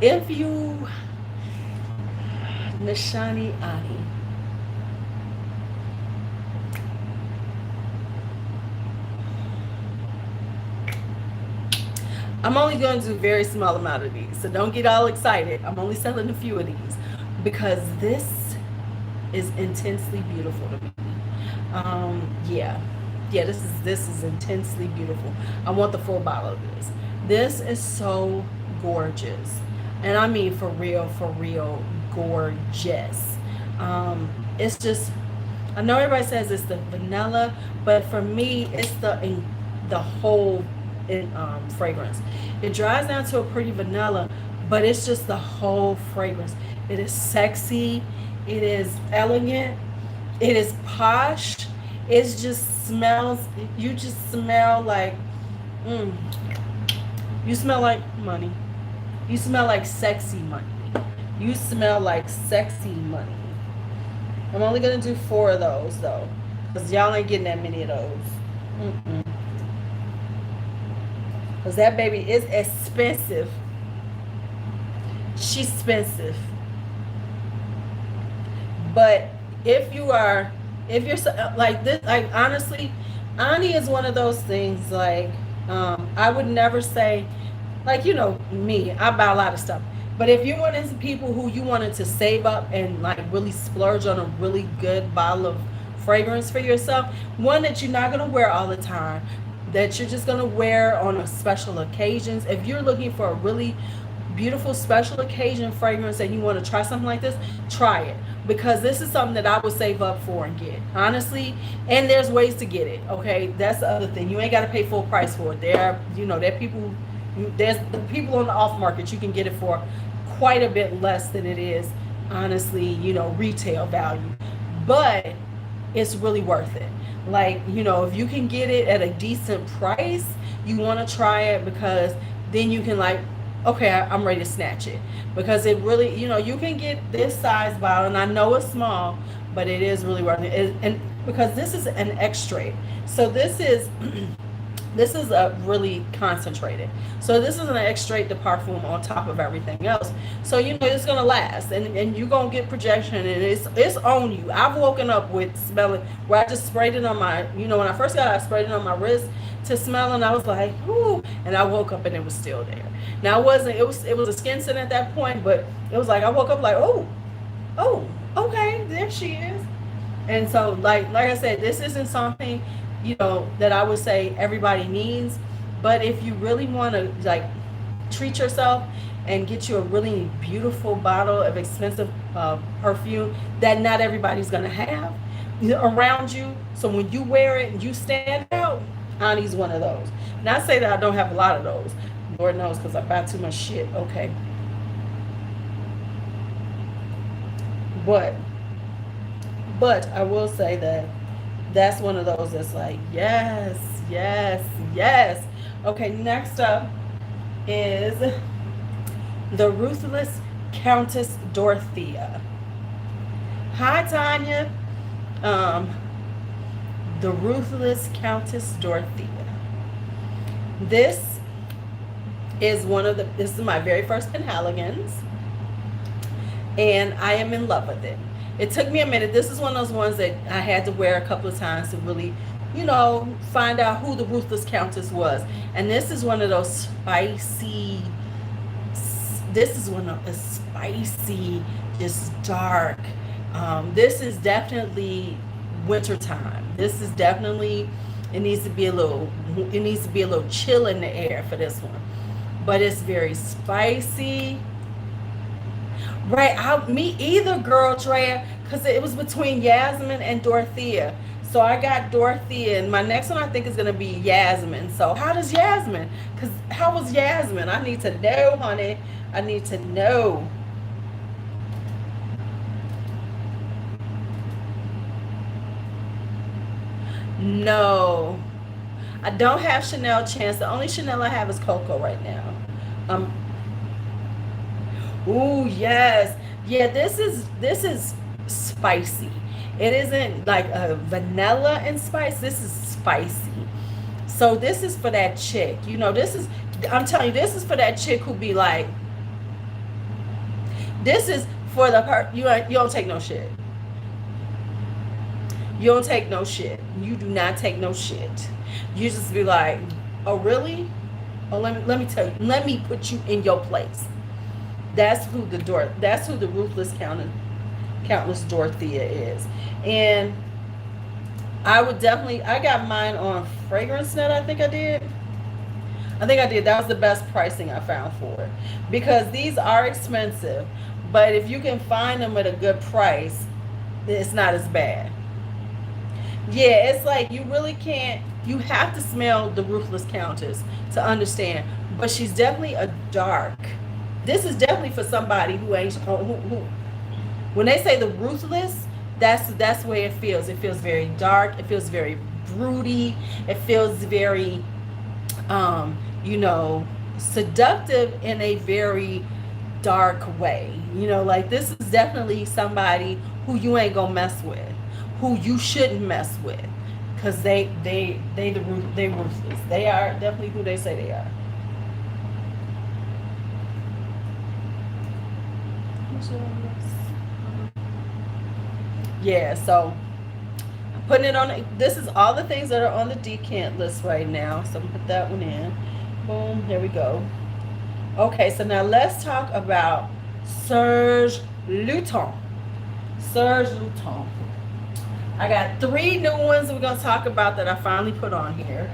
if you Nishani Ani. I'm only going to do a very small amount of these, so don't get all excited. I'm only selling a few of these because this is intensely beautiful to me. Yeah, this is intensely beautiful. I want the full bottle of this. This is so gorgeous, and I mean for real gorgeous. It's just, I know everybody says it's the vanilla, but for me it's the whole fragrance. It dries down to a pretty vanilla, but it's just the whole fragrance. It is sexy, it is elegant, it is posh. It just smells, you just smell like you smell like money. You smell like sexy money. You smell like sexy money. I'm only gonna do 4 of those though, because y'all ain't getting that many of those. Because that baby is expensive. She's expensive. But if you're like this, like honestly, Ani is one of those things, like, I would never say, like, you know, me, I buy a lot of stuff. But if you're one of these people who you wanted to save up and like really splurge on a really good bottle of fragrance for yourself, one that you're not going to wear all the time, that you're just going to wear on a special occasions. If you're looking for a really beautiful special occasion fragrance and you want to try something like this, try it, because this is something that I would save up for and get, honestly. And there's ways to get it, okay? That's the other thing. You ain't got to pay full price for it. There's the people on the off market, you can get it for quite a bit less than it is, honestly, you know, retail value. But it's really worth it. Like, you know, if you can get it at a decent price, you want to try it, because then you can, like, okay, I'm ready to snatch it, because it really, you know, you can get this size bottle, and I know it's small, but it is really worth it. And because this is an extrait, so this is This is a really concentrated. So this is an extrait de parfum on top of everything else. So you know it's gonna last, and you're gonna get projection, and it's on you. I've woken up with smelling where I just sprayed it on my, you know, when I first got it, I sprayed it on my wrist to smell, and I was like, ooh, and I woke up and it was still there. Now it was a skin scent at that point, but it was like I woke up like, oh, okay, there she is. And so like I said, this isn't something, you know, that I would say everybody needs, but if you really want to like treat yourself and get you a really beautiful bottle of expensive perfume that not everybody's gonna have around you, so when you wear it and you stand out, Ani's one of those. Not say that I don't have a lot of those, Lord knows, because I buy too much shit. Okay, but I will say that that's one of those that's like, yes, yes, yes. Okay, next up is the Ruthless Countess Dorothea. Hi, Tanya. The Ruthless Countess Dorothea. This is this is my very first Penhaligons, and I am in love with it. It took me a minute. This is one of those ones that I had to wear a couple of times to really, you know, find out who the Ruthless Countess was. And this is one of those spicy, just dark. This is definitely wintertime. This is definitely, it needs to be a little chill in the air for this one. But it's very spicy. Right, me either, girl, Drea, because it was between Yasmin and Dorothea. So I got Dorothea, and my next one I think is going to be Yasmin. So how was Yasmin? I need to know, honey. I need to know. No, I don't have Chanel Chance. The only Chanel I have is Coco right now. Ooh, yes. Yeah, this is spicy. It isn't like a vanilla and spice. This is spicy. So this is for that chick. You know, I'm telling you, this is for that chick who be like, this is for you don't take no shit. You don't take no shit. You do not take no shit. You just be like, oh, really? Oh, let me tell you. Let me put you in your place. That's who the Ruthless Countess Dorothea is. And I got mine on Fragrance Net, I think I did. That was the best pricing I found for it. Because these are expensive, but if you can find them at a good price, it's not as bad. Yeah, it's like you really can't, you have to smell the Ruthless Countess to understand. But she's definitely a dark. This is definitely for somebody who ain't who when they say the ruthless, that's the way it feels. It feels very dark. It feels very broody. It feels very you know, seductive in a very dark way. You know, like this is definitely somebody who you ain't gonna mess with, who you shouldn't mess with, because they ruthless. They are definitely who they say they are. Yeah, so I'm putting it on. This is all the things that are on the decant list right now. So I'm gonna put that one in. Boom, there we go. Okay, so now let's talk about Serge Lutens. Serge Lutens. I got 3 new ones we're gonna talk about that I finally put on here.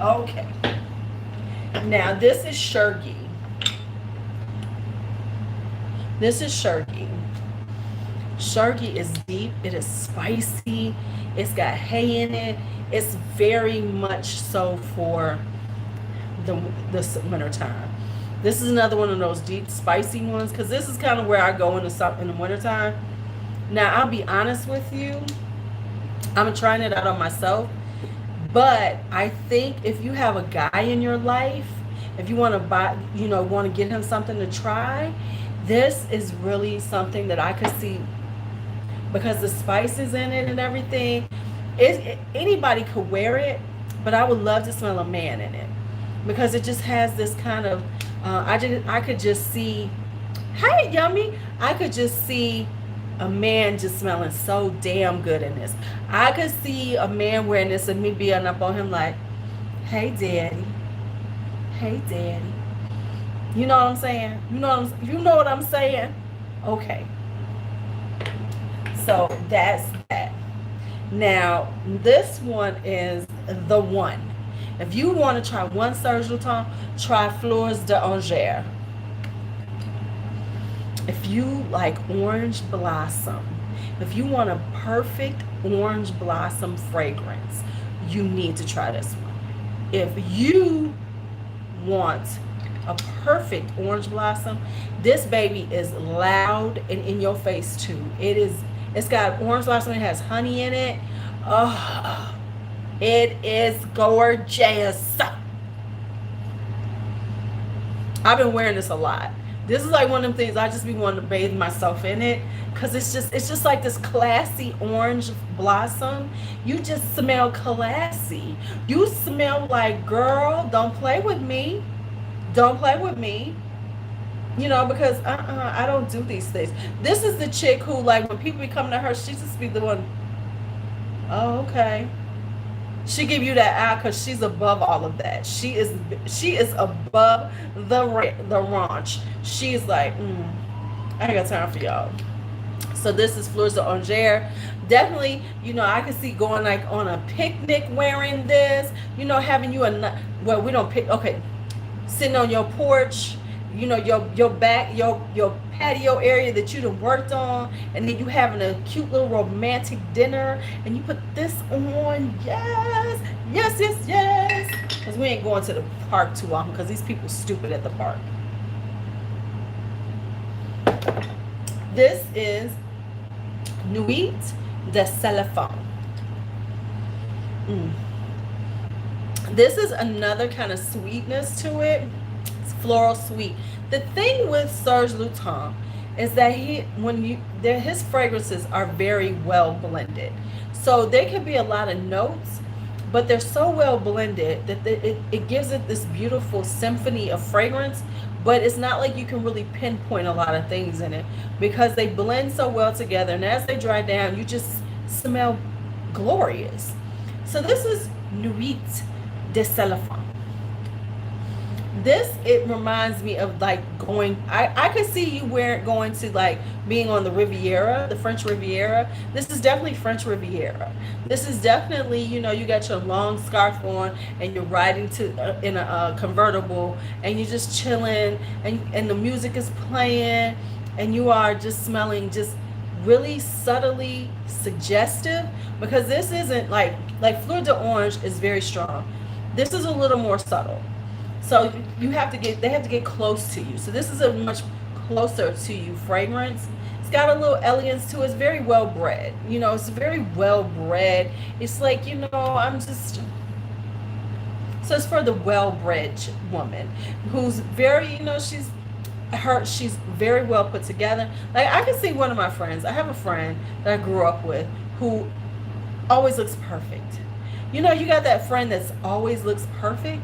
Okay. Now this is Shergi. Shergi is deep. It is spicy. It's got hay in it. It's very much so for the winter time. This is another one of those deep spicy ones, because this is kind of where I go in the winter time. Now I'll be honest with you, I'm trying it out on myself, but I think if you have a guy in your life if you want to buy, you know, want to get him something to try, this is really something that I could see, because the spices in it and everything. Anybody could wear it, but I would love to smell a man in it, because it just has this kind of. I could just see. Hey, yummy! I could just see a man just smelling so damn good in this. I could see a man wearing this and me being up on him like, "Hey, daddy. Hey, daddy." You know what I'm saying? You know what I'm saying? Okay. So that's that. Now, this one is the one. If you want to try one Serge Lutens, try Fleurs d'Oranger. If you like orange blossom, if you want a perfect orange blossom fragrance, you need to try this one. If you want a perfect orange blossom, this baby is loud and in your face too. It's got orange blossom, it has honey in it. Oh, it is gorgeous. I've been wearing this a lot. This is like one of them things I just be wanting to bathe myself in it, because it's just like this classy orange blossom. You just smell classy. You smell like, girl, don't play with me. Don't play with me. You know, because I don't do these things. This is the chick who, like, when people be coming to her, she just be the one, oh, okay. She give you that eye because she's above all of that. She is above the raunch. She's like, I ain't got time for y'all. So this is Fleurs d'Oranger. Definitely, you know, I can see going like on a picnic wearing this. You know, having you well, we don't pick. Okay, sitting on your porch. You know, your back, your patio area that you done worked on, and then you having a cute little romantic dinner, and you put this on. Yes, yes, yes, yes. Because we ain't going to the park too often, because these people stupid at the park. This is Nuit de Céliphone. This is another kind of sweetness to it. Floral sweet. The thing with Serge Lutens is that his fragrances are very well blended. So there can be a lot of notes, but they're so well blended that it gives it this beautiful symphony of fragrance. But it's not like you can really pinpoint a lot of things in it, because they blend so well together, and as they dry down, you just smell glorious. So this is Nuit de Céliphone. This, it reminds me of like going, I could see you going to like being on the Riviera, the French Riviera. This is definitely French Riviera. This is definitely, you know, you got your long scarf on and you're riding in a convertible, and you're just chilling, and the music is playing, and you are just smelling just really subtly suggestive, because this isn't like Fleur d'Orange is very strong. This is a little more subtle. So they have to get close to you. So this is a much closer to you fragrance. It's got a little elegance to it. It's very well bred. You know, it's very well bred. It's like, you know, so it's for the well bred woman who's very, you know, she's very well put together. Like, I can see one of my friends. I have a friend that I grew up with who always looks perfect. You know, you got that friend that's always looks perfect.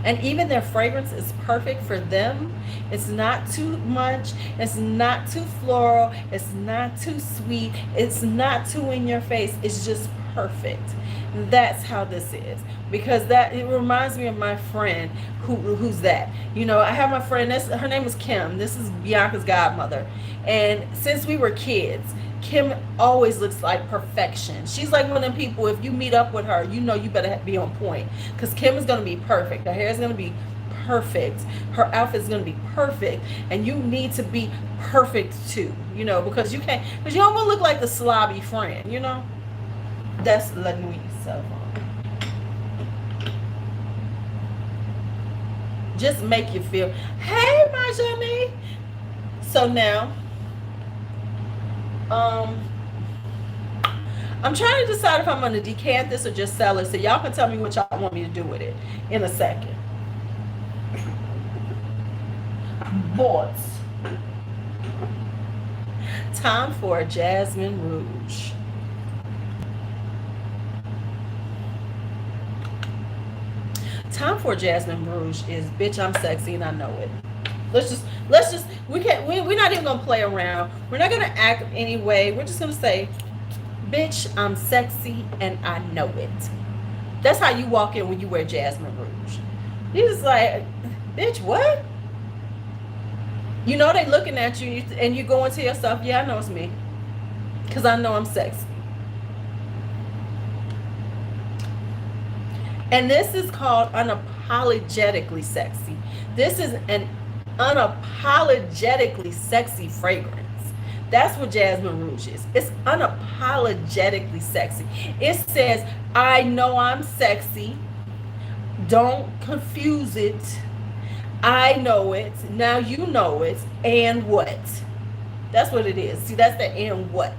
And even their fragrance is perfect for them. It's not too much. It's not too floral. It's not too sweet. It's not too in your face. It's just perfect. That's how this is. Because it reminds me of my friend who's that. You know, I have my friend, her name is Kim. This is Bianca's godmother. And since we were kids, Kim always looks like perfection. She's like one of them people, if you meet up with her, you know you better be on point, because Kim is going to be perfect. Her hair is going to be perfect. Her outfit is going to be perfect. And you need to be perfect too, you know, because you don't want to look like the slobby friend, you know. That's La Nuit Céliphone. Just make you feel, hey, my Johnny. So now, I'm trying to decide if I'm going to decant this or just sell it. So y'all can tell me what y'all want me to do with it in a second. Bought. Time for Jasmine Rouge. Time for Jasmine Rouge is bitch, I'm sexy and I know it. Let's just we're not even gonna play around. We're not gonna act anyway. We're just gonna say, bitch, I'm sexy and I know it. That's how you walk in when you wear Jasmine Rouge. You just like, bitch, what? You know they looking at you and you going to yourself, yeah, I know it's me. Because I know I'm sexy. And this is called unapologetically sexy. This is an unapologetically sexy fragrance. That's what Jasmine Rouge is. It's unapologetically sexy. It says, I know I'm sexy. Don't confuse it. I know it. Now you know it. And what? That's what it is. See, that's the and what.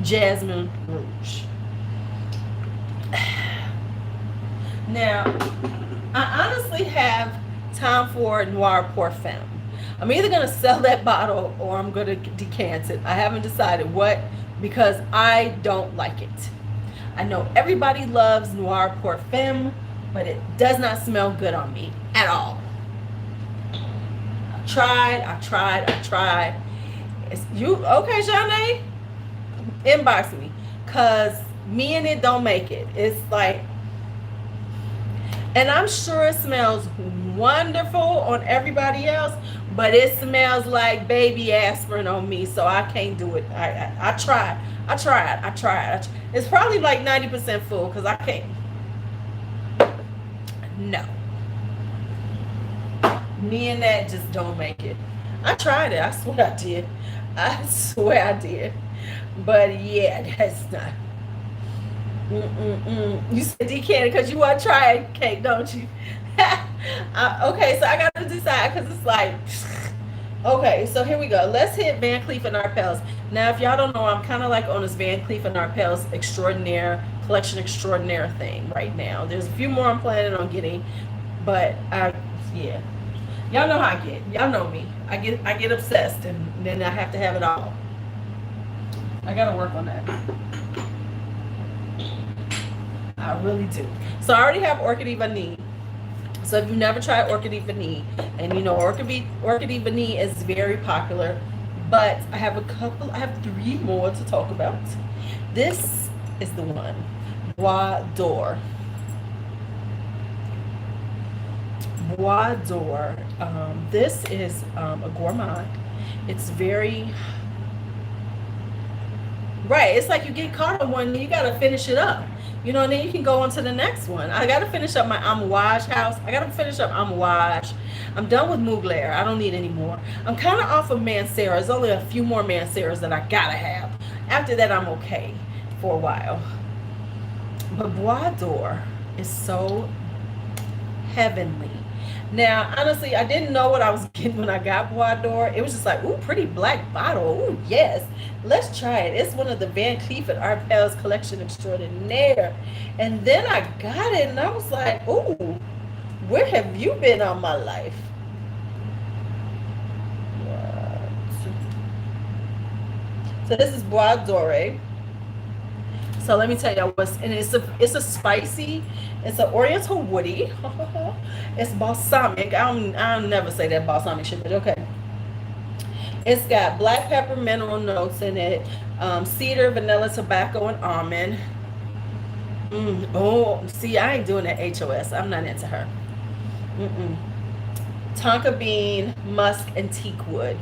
Jasmine Rouge. Now, I honestly have time for Noir Perfume. I'm either going to sell that bottle or I'm going to decant it. I haven't decided what, because I don't like it. I know everybody loves Noir Perfume, but it does not smell good on me at all. I tried. You okay, Janae? Inbox me, because me and it don't make it. It's like, and I'm sure it smells wonderful on everybody else, but it smells like baby aspirin on me, so I can't do it. I tried. It's probably like 90% full, because I can't. No. Me and that just don't make it. I tried it. I swear I did. But yeah, that's not. You said decanted because you want to try it, Kate, don't you? Okay, so I got to decide, because it's like, okay, so here we go. Let's hit Van Cleef and Arpels. Now, if y'all don't know, I'm kind of like on this Van Cleef and Arpels collection extraordinaire thing right now. There's a few more I'm planning on getting, but yeah. Y'all know how I get. Y'all know me. I get obsessed, and then I have to have it all. I gotta work on that. I really do. So I already have Orchidée Vanille. So if you've never tried Orchidée Vanille, and you know Orchidée Vanille is very popular, but I have three more to talk about. This is the one, Bois d'Or. Bois d'Or. This is a gourmand. It's very right. It's like you get caught on one, and you gotta finish it up. You know, and then you can go on to the next one. I gotta finish up my Amouage house. I gotta finish up Amouage. I'm done with Mugler. I don't need any more. I'm kind of off of Mancera. There's only a few more Manceras that I gotta have. After that, I'm okay for a while. But Bois d'Or is so heavenly. Now, honestly, I didn't know what I was getting when I got Bois d'Or. It was just like, ooh, pretty black bottle. Ooh, yes. Let's try it. It's one of the Van Cleef and Arpels collection extraordinaire. And then I got it, and I was like, ooh, where have you been all my life? So this is Bois d'Or. So let me tell you what's, and it's a spicy, it's an oriental woody. It's balsamic. I'll never say that balsamic shit, but okay. It's got black pepper mineral notes in it, cedar, vanilla, tobacco, and almond. Oh, see, I ain't doing that HOS. I'm not into her. Tonka bean, musk, and teak wood.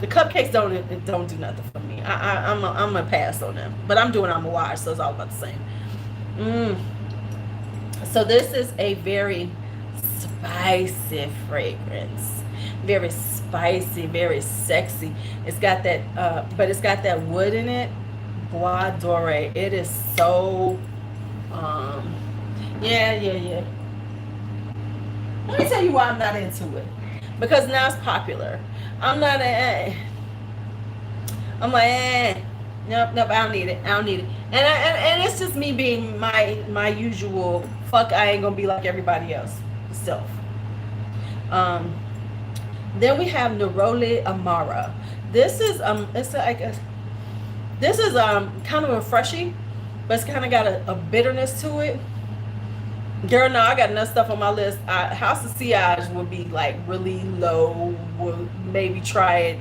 The cupcakes don't do nothing for me. I'm a pass on them. But I'm doing Amouage, so it's all about the same. So this is a very spicy fragrance. Very spicy, very sexy. It's got that, but it's got that wood in it. Bois d'Or. It is so, yeah. Let me tell you why I'm not into it. Because now it's popular. I'm not I'm like, Nope. I don't need it. I don't need it. And it's just me being my usual fuck. I ain't gonna be like everybody else. Self. Um. Then we have Neroli Amara. This is it's like this is kind of a freshie, but it's kind of got a bitterness to it. Girl, no, I got enough stuff on my list. House of Sillage would be like really low. We'll maybe try it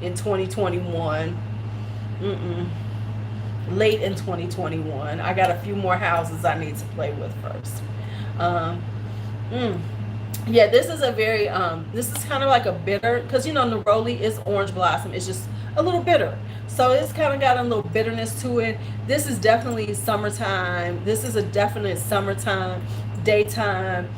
in 2021. Late in 2021. I got a few more houses I need to play with first. Um, mm. Yeah, this is a very this is kind of like a bitter, because you know neroli is orange blossom. It's just a little bitter, so it's kind of got a little bitterness to it. This is definitely summertime. This is a definite summertime, daytime,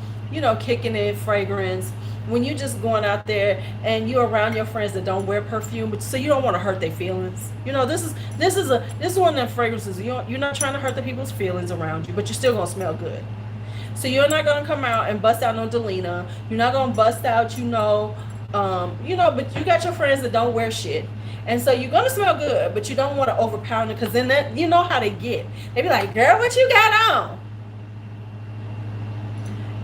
kicking in fragrance. When you're just going out there and you're around your friends that don't wear perfume, but so you don't want to hurt their feelings. This is one of them fragrances. You're not trying to hurt the people's feelings around you, but you're still gonna smell good. So you're not gonna come out and bust out no Delina. You're not gonna bust out, but you got your friends that don't wear shit. And so you're gonna smell good, but you don't want to overpower it, because then that you know how they get. They be like, girl, what you got on?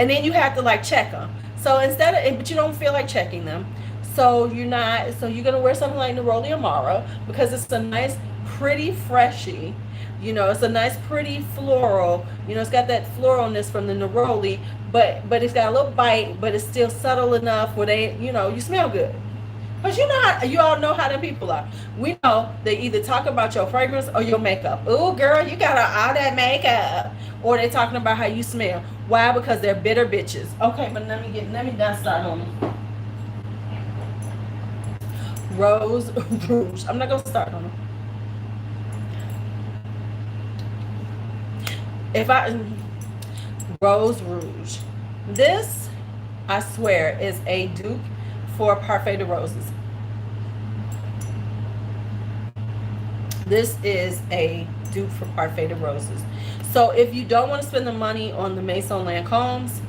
And then you have to like check them. So but you don't feel like checking them. So you're gonna wear something like Neroli Amara, because it's a nice, pretty freshy. It's a nice, pretty floral. It's got that floralness from the neroli, but it's got a little bite, but it's still subtle enough where you smell good. But you all know how them people are. We know they either talk about your fragrance or your makeup. Oh, girl, you got all that makeup. Or they talking about how you smell. Why? Because they're bitter bitches. Okay, but let me not start on them. Rose Rouge. I'm not gonna start on them. Rose Rouge. This, I swear, is a dupe for Parfait de Roses. This is a dupe for Parfait de Roses. So if you don't want to spend the money on the Maison Lancomes,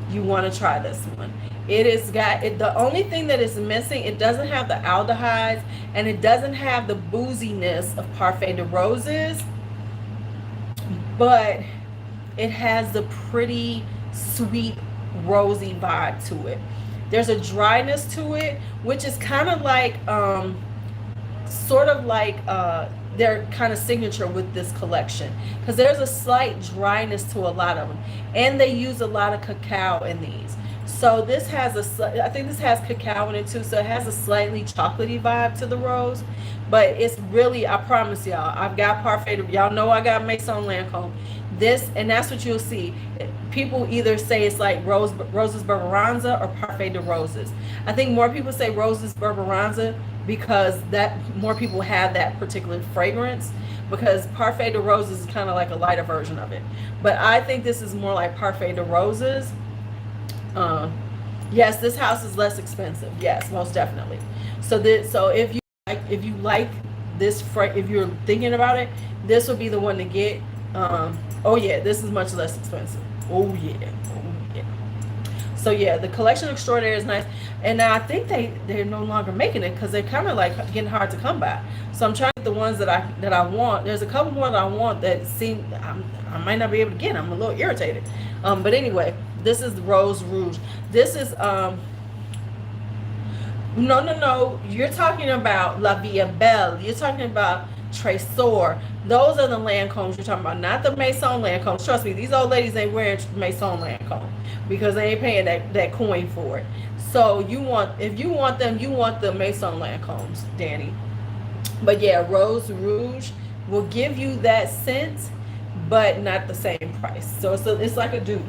you want to try this one. It has got it. The only thing that is missing, it doesn't have the aldehydes and it doesn't have the booziness of Parfait de Roses, but it has the pretty sweet rosy vibe to it. There's a dryness to it, which is kind of like sort of like their kind of signature with this collection, because there's a slight dryness to a lot of them, and they use a lot of cacao in these. So this has I think this has cacao in it too, so it has a slightly chocolatey vibe to the rose, but it's really, I promise y'all, I've got Parfait, y'all know I got Maison Lancome. This, and that's what you'll see. People either say it's like Roses Barbaranza or Parfait de Roses. I think more people say Roses Barbaranza because that more people have that particular fragrance, because Parfait de Roses is kind of like a lighter version of it. But I think this is more like Parfait de Roses. Yes, this house is less expensive. Yes, most definitely. So if you like this, if you're thinking about it, this would be the one to get. Oh yeah, this is much less expensive. Oh yeah. So yeah, the collection extraordinaire is nice, and now I think they're no longer making it because they're kind of like getting hard to come by. So I'm trying to get the ones that I want. There's a couple more that I want that seem I might not be able to get. I'm a little irritated. But anyway, this is the Rose Rouge. This is no. You're talking about La Vie Belle. You're talking about Tresor. Those are the Lancomes you're talking about, not the Maison Lancomes. Trust me, these old ladies ain't wearing Maison Lancome because they ain't paying that coin for it. So if you want them, you want the Maison Lancomes, Danny. But yeah, Rose Rouge will give you that scent, but not the same price. So it's like a dupe.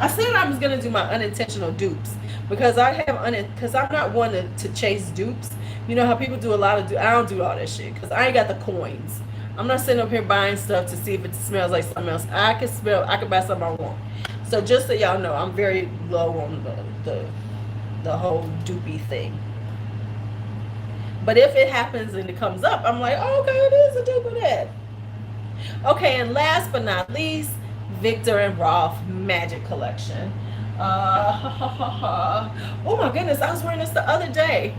I said I was gonna do my unintentional dupes because because I'm not one to chase dupes. You know how people do a lot of I don't do all that shit because I ain't got the coins. I'm not sitting up here buying stuff to see if it smells like something else. I can buy something I want. So just so y'all know, I'm very low on the whole dupey thing. But if it happens and it comes up, I'm like, oh, okay, it is a dupe of that. Okay, and last but not least, Viktor&Rolf Magic collection. Oh my goodness, I was wearing this the other day.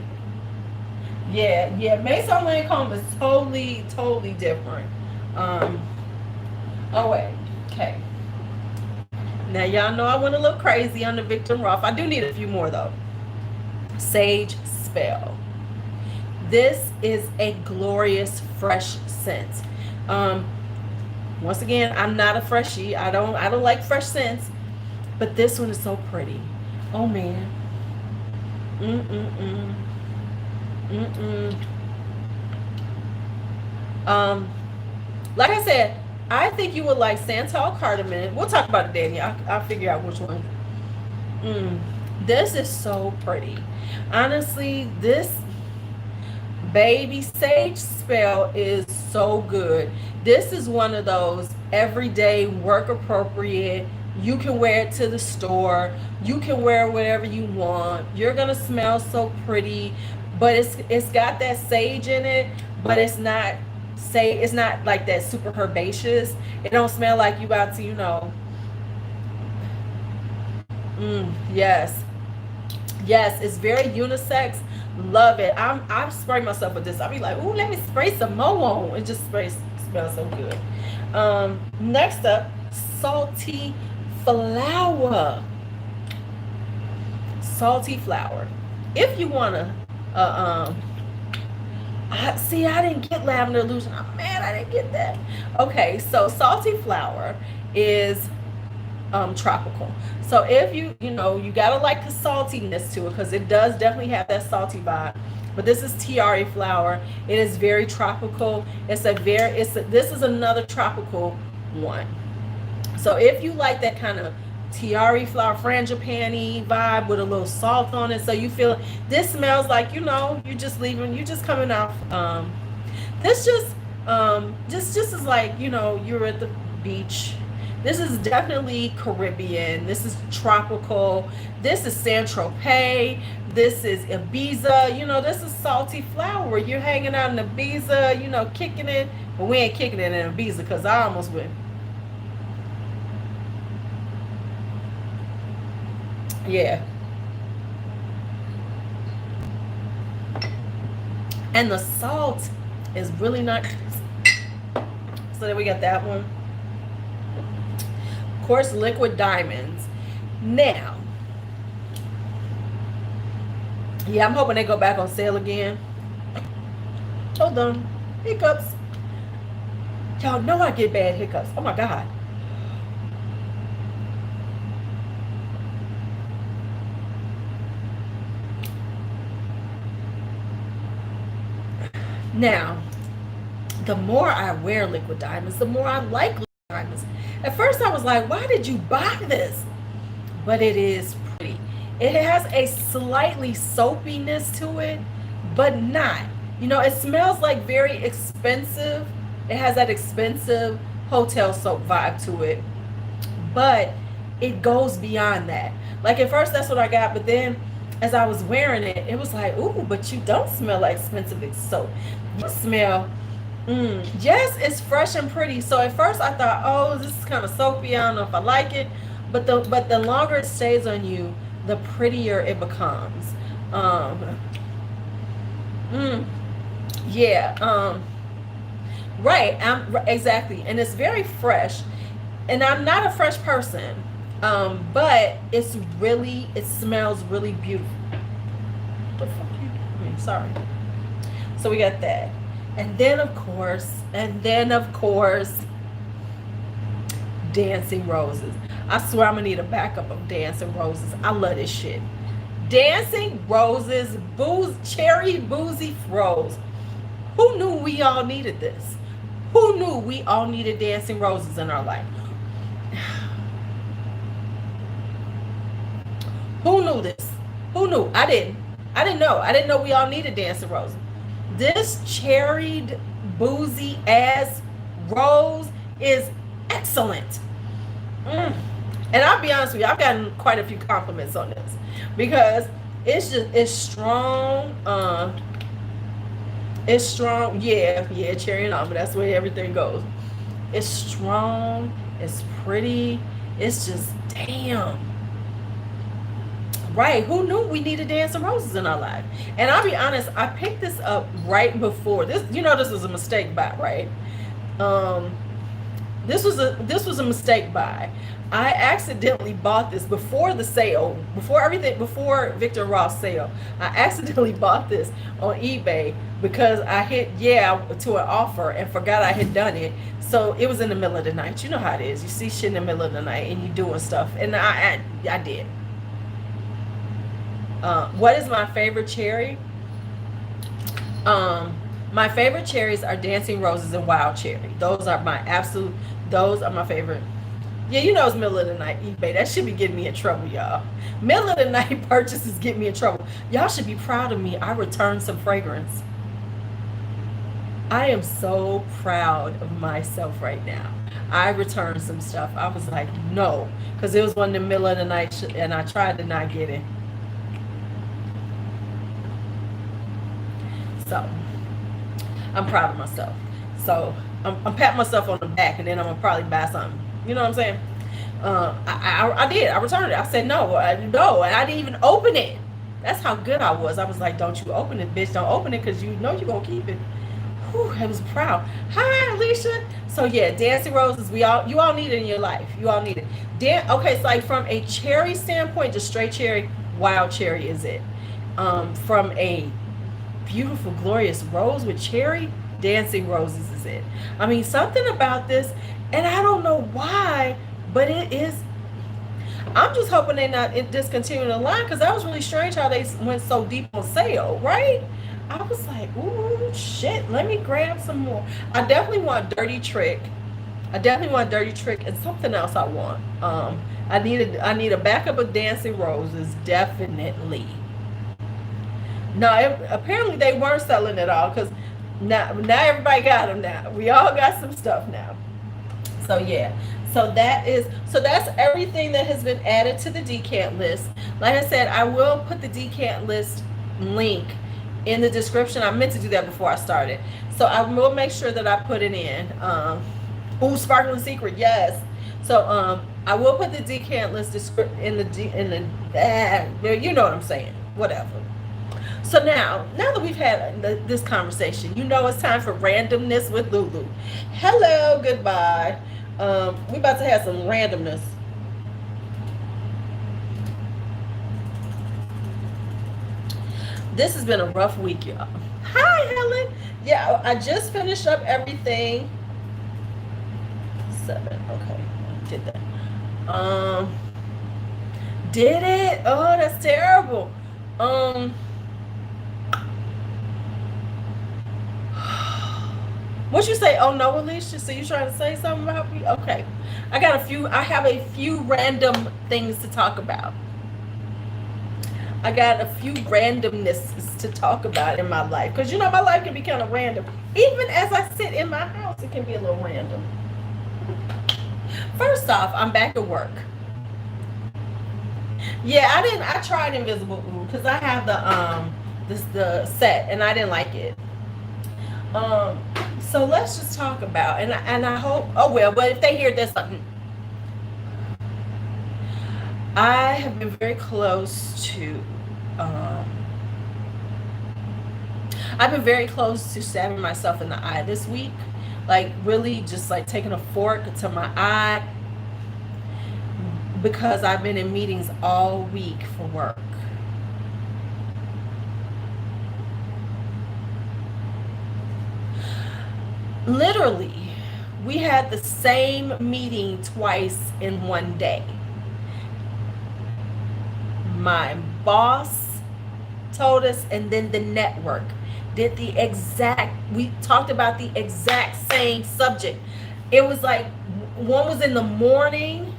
Yeah. Mancera and Lancome is totally different. Um, oh wait, okay. Now y'all know I went a little crazy on the Viktor&Rolf. I do need a few more though. Sage Spell. This is a glorious fresh scent. Um, Once again, I'm not a freshie. I don't like fresh scents, but this one is so pretty. Oh man. Mm-mm-mm. Mm-mm. Um, like I said, I think you would like Santal Cardamom. We'll talk about it, Danny. I'll figure out which one. Mm. This is so pretty. Honestly, this baby sage spell is so good. This is one of those everyday work appropriate. You can wear it to the store. You can wear whatever you want. You're gonna smell so pretty, but it's got that sage in it, but it's not like that super herbaceous. It don't smell like you about to, yes. Yes, it's very unisex. Love it. I spray myself with this. I'll be like, ooh, let me spray some more on. It just smells so good. Next up, salty flower. Salty flower. If you wanna, I didn't get lavender illusion. I'm mad I didn't get that. Okay, so salty flower is tropical. So if you gotta like the saltiness to it, because it does definitely have that salty vibe. But this is tiare flower. It is very tropical. This is another tropical one. So if you like that kind of tiare flower frangipani vibe with a little salt on it, so you feel this smells like you just coming off. This just is like you're at the beach. This is definitely Caribbean. This is tropical. This is Saint Tropez. This is Ibiza. This is salty flower. You're hanging out in Ibiza, kicking it. But we ain't kicking it in Ibiza because I almost went. Yeah. And the salt is really not. So then we got that one. Of course, liquid diamonds. Now, yeah, I'm hoping they go back on sale again. Hold on. Hiccups. Y'all know I get bad hiccups. Oh my God. Now, the more I wear liquid diamonds, the more I like liquid diamonds. At first I was like, why did you buy this? But it is pretty. It has a slightly soapiness to it, but not. It smells like very expensive. It has that expensive hotel soap vibe to it, but it goes beyond that. Like at first that's what I got, but then as I was wearing it, it was like, ooh, but you don't smell like expensive soap. You smell yes, it's fresh and pretty. So at first I thought, oh, this is kind of soapy. I don't know if I like it, but the longer it stays on you, the prettier it becomes. Yeah. Right. Exactly, and it's very fresh. And I'm not a fresh person, but it smells really beautiful. What the fuck you doing? Sorry. So we got that. And then of course, Dancing Roses. I swear I'm gonna need a backup of Dancing Roses. I love this shit. Dancing Roses, cherry boozy rose. Who knew we all needed this? Who knew we all needed Dancing Roses in our life? Who knew this? Who knew? I didn't know. I didn't know we all needed Dancing Roses. This cherried, boozy ass rose is excellent. And I'll be honest with you, I've gotten quite a few compliments on this because it's strong. It's strong. Yeah, cherry and almond. That's where everything goes. It's strong. It's pretty. It's just damn. Right. Who knew we needed dancing roses in our life? And I'll be honest, I picked this up right before this. You know, this was a mistake buy, right? Um, this was a mistake buy. I accidentally bought this before the sale, before Victor and Rolf sale. I accidentally bought this on eBay because I hit yeah to an offer and forgot I had done it. So it was in the middle of the night. You know how it is. You see shit in the middle of the night and you doing stuff, and I did. What is my favorite cherry? Um, my favorite cherries are dancing roses and wild cherry. Those are my favorite. Yeah, you know it's middle of the night eBay. That should be getting me in trouble, y'all. Middle of the night purchases get me in trouble. Y'all should be proud of me. I returned some fragrance. I am so proud of myself right now. I returned some stuff. I was like, no, because it was one in the middle of the night and I tried to not get it. So I'm proud of myself. So I'm patting myself on the back, and then I'm gonna probably buy something. You know what I'm saying? I did. I returned it. I said no, no, and I didn't even open it. That's how good I was. I was like, don't you open it, bitch. Don't open it because you know you're gonna keep it. Whew, I was proud. Hi, Alicia. So yeah, dancing roses. You all need it in your life. You all need it. Okay, so like from a cherry standpoint, just straight cherry, wild cherry is it. From a beautiful, glorious rose with cherry, dancing roses is it. I mean, something about this, and I don't know why, but it is. I'm just hoping they're not discontinuing the line, because that was really strange how they went so deep on sale, right? I was like, ooh, shit, let me grab some more. I definitely want Dirty Trick. And something else I want. I need a backup of dancing roses, definitely. No, apparently they weren't selling it all, because now everybody got them now. We all got some stuff now. So yeah. So that's everything that has been added to the decant list. Like I said, I will put the decant list link in the description. I meant to do that before I started. So I will make sure that I put it in. Ooh, Sparkling Secret, yes. So I will put the decant list in the you know what I'm saying. Whatever. So now that we've had this conversation, you know it's time for randomness with Lulu. Hello, goodbye. We about to have some randomness. This has been a rough week, y'all. Hi, Helen. Yeah, I just finished up everything. 7. Okay, I did that. Did it? Oh, that's terrible. What you say? Oh no, Alicia. So you trying to say something about me? Okay. I have a few random things to talk about. I got a few randomnesses to talk about in my life. Because you know my life can be kind of random. Even as I sit in my house, it can be a little random. First off, I'm back at work. Yeah, I tried Invisible Ooh because I have the set and I didn't like it. So let's just talk about, and I hope, but if they hear this, I have been very close to, stabbing myself in the eye this week, like really just like taking a fork to my eye, because I've been in meetings all week for work. Literally, we had the same meeting twice in one day. My boss told us, and then the network did we talked about the exact same subject. It was like one was in the morning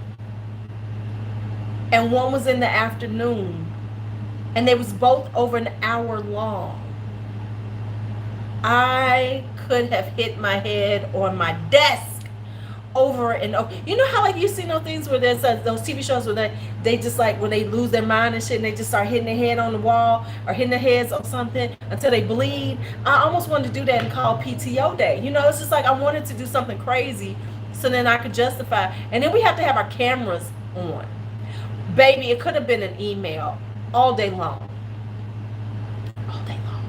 and one was in the afternoon, and they was both over an hour long. I could have hit my head on my desk over and over. You know how like you see those things where there's those TV shows where they just like when they lose their mind and shit and they just start hitting their head on the wall or hitting their heads on something until they bleed. I almost wanted to do that and call PTO day. You know, it's just like I wanted to do something crazy so then I could justify. And then we have to have our cameras on. Baby, it could have been an email. all day long. All day long.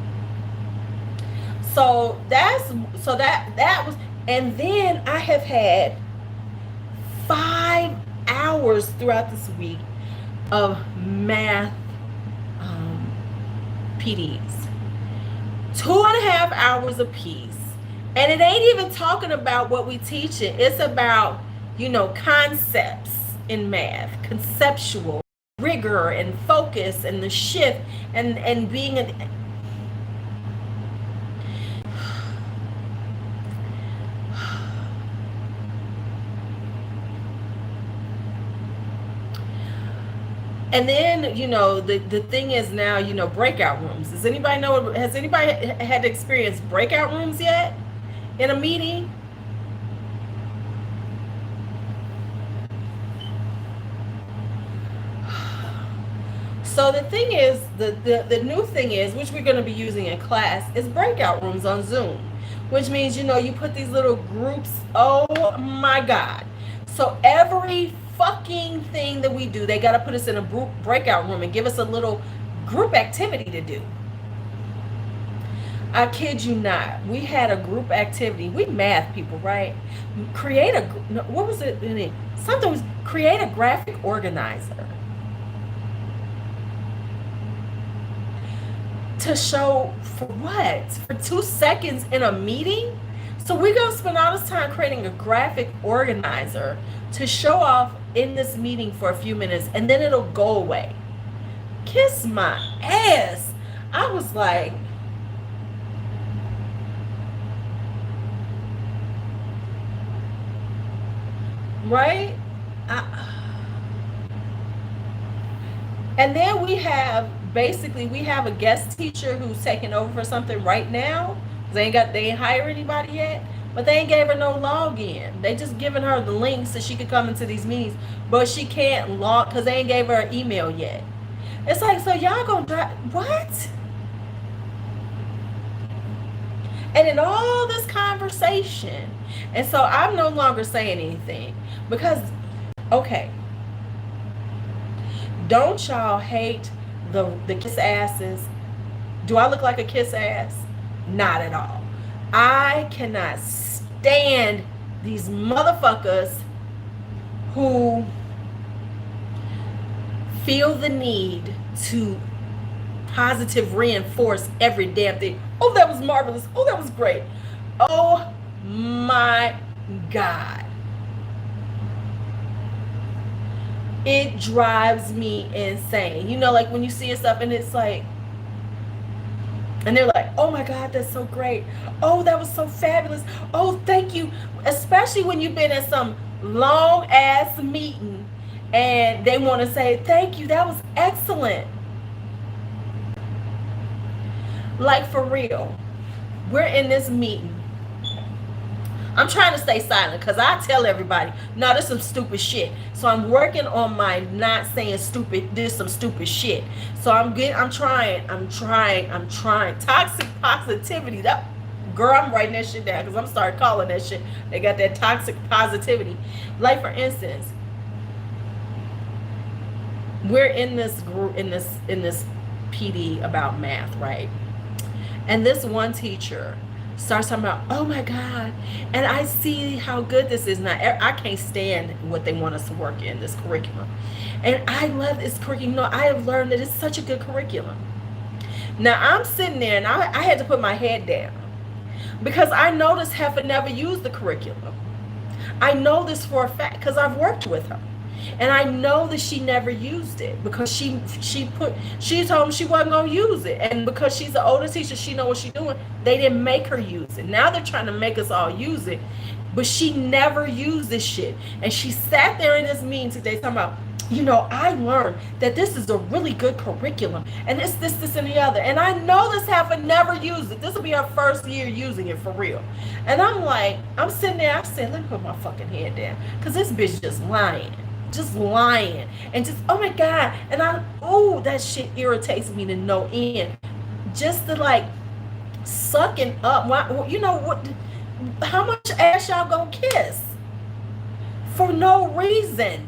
So that was, and then I have had 5 hours throughout this week of math PDs. 2.5 hours a piece. And it ain't even talking about what we teach it. It's about, concepts in math, conceptual rigor and focus and the shift and being an and then, the thing is now, breakout rooms. Has anybody had to experience breakout rooms yet in a meeting? So the thing is, the new thing is, which we're going to be using in class, is breakout rooms on Zoom, which means, you put these little groups. Oh my God. So every fucking thing that we do, they got to put us in a group breakout room and give us a little group activity to do. I kid you not. We had a group activity. We math people, right? Create a graphic organizer to show for what? For 2 seconds in a meeting? So we're going to spend all this time creating a graphic organizer to show off in this meeting for a few minutes, and then it'll go away. Kiss my ass. I was like, right? And then we have a guest teacher who's taking over for something right now. They ain't hired anybody yet, but they ain't gave her no login. They just giving her the link so she could come into these meetings, but she can't log because they ain't gave her an email yet. It's like, so y'all gonna drive what? And in all this conversation, and so I'm no longer saying anything because, okay, don't y'all hate the kiss asses? Do I look like a kiss ass? Not at all. I cannot stand these motherfuckers who feel the need to positive reinforce every damn thing. Oh, that was marvelous. Oh, that was great. Oh my God. It drives me insane. Like when you see stuff and it's like, and they're like, oh my God, that's so great. Oh, that was so fabulous. Oh, thank you. Especially when you've been at some long ass meeting and they want to say, thank you, that was excellent. Like for real, we're in this meeting. I'm trying to stay silent because I tell everybody, no, this is some stupid shit. So I'm working on my not saying stupid, this some stupid shit. So I'm trying. Toxic positivity. That girl, I'm writing that shit down because I'm starting calling that shit. They got that toxic positivity. Like for instance, we're in this group, in this PD about math, right? And this one teacher starts talking about, oh my God, and I see how good this is. Now, I can't stand what they want us to work in, this curriculum. And I love this curriculum. I have learned that it's such a good curriculum. Now, I'm sitting there, and I had to put my head down because I know this heifer never used the curriculum. I know this for a fact because I've worked with her. And I know that she never used it because she told me she wasn't going to use it. And because she's an older teacher, she know what she's doing. They didn't make her use it. Now they're trying to make us all use it. But she never used this shit. And she sat there in this meeting today talking about, I learned that this is a really good curriculum. And this, and the other. And I know this heifer never used it. This will be her first year using it for real. And I'm like, I'm sitting there. I said, let me put my fucking head down. Because this bitch just lying. And just, oh my God. And that shit irritates me to no end. Just to like sucking up. What? How much ass y'all gonna kiss? For no reason.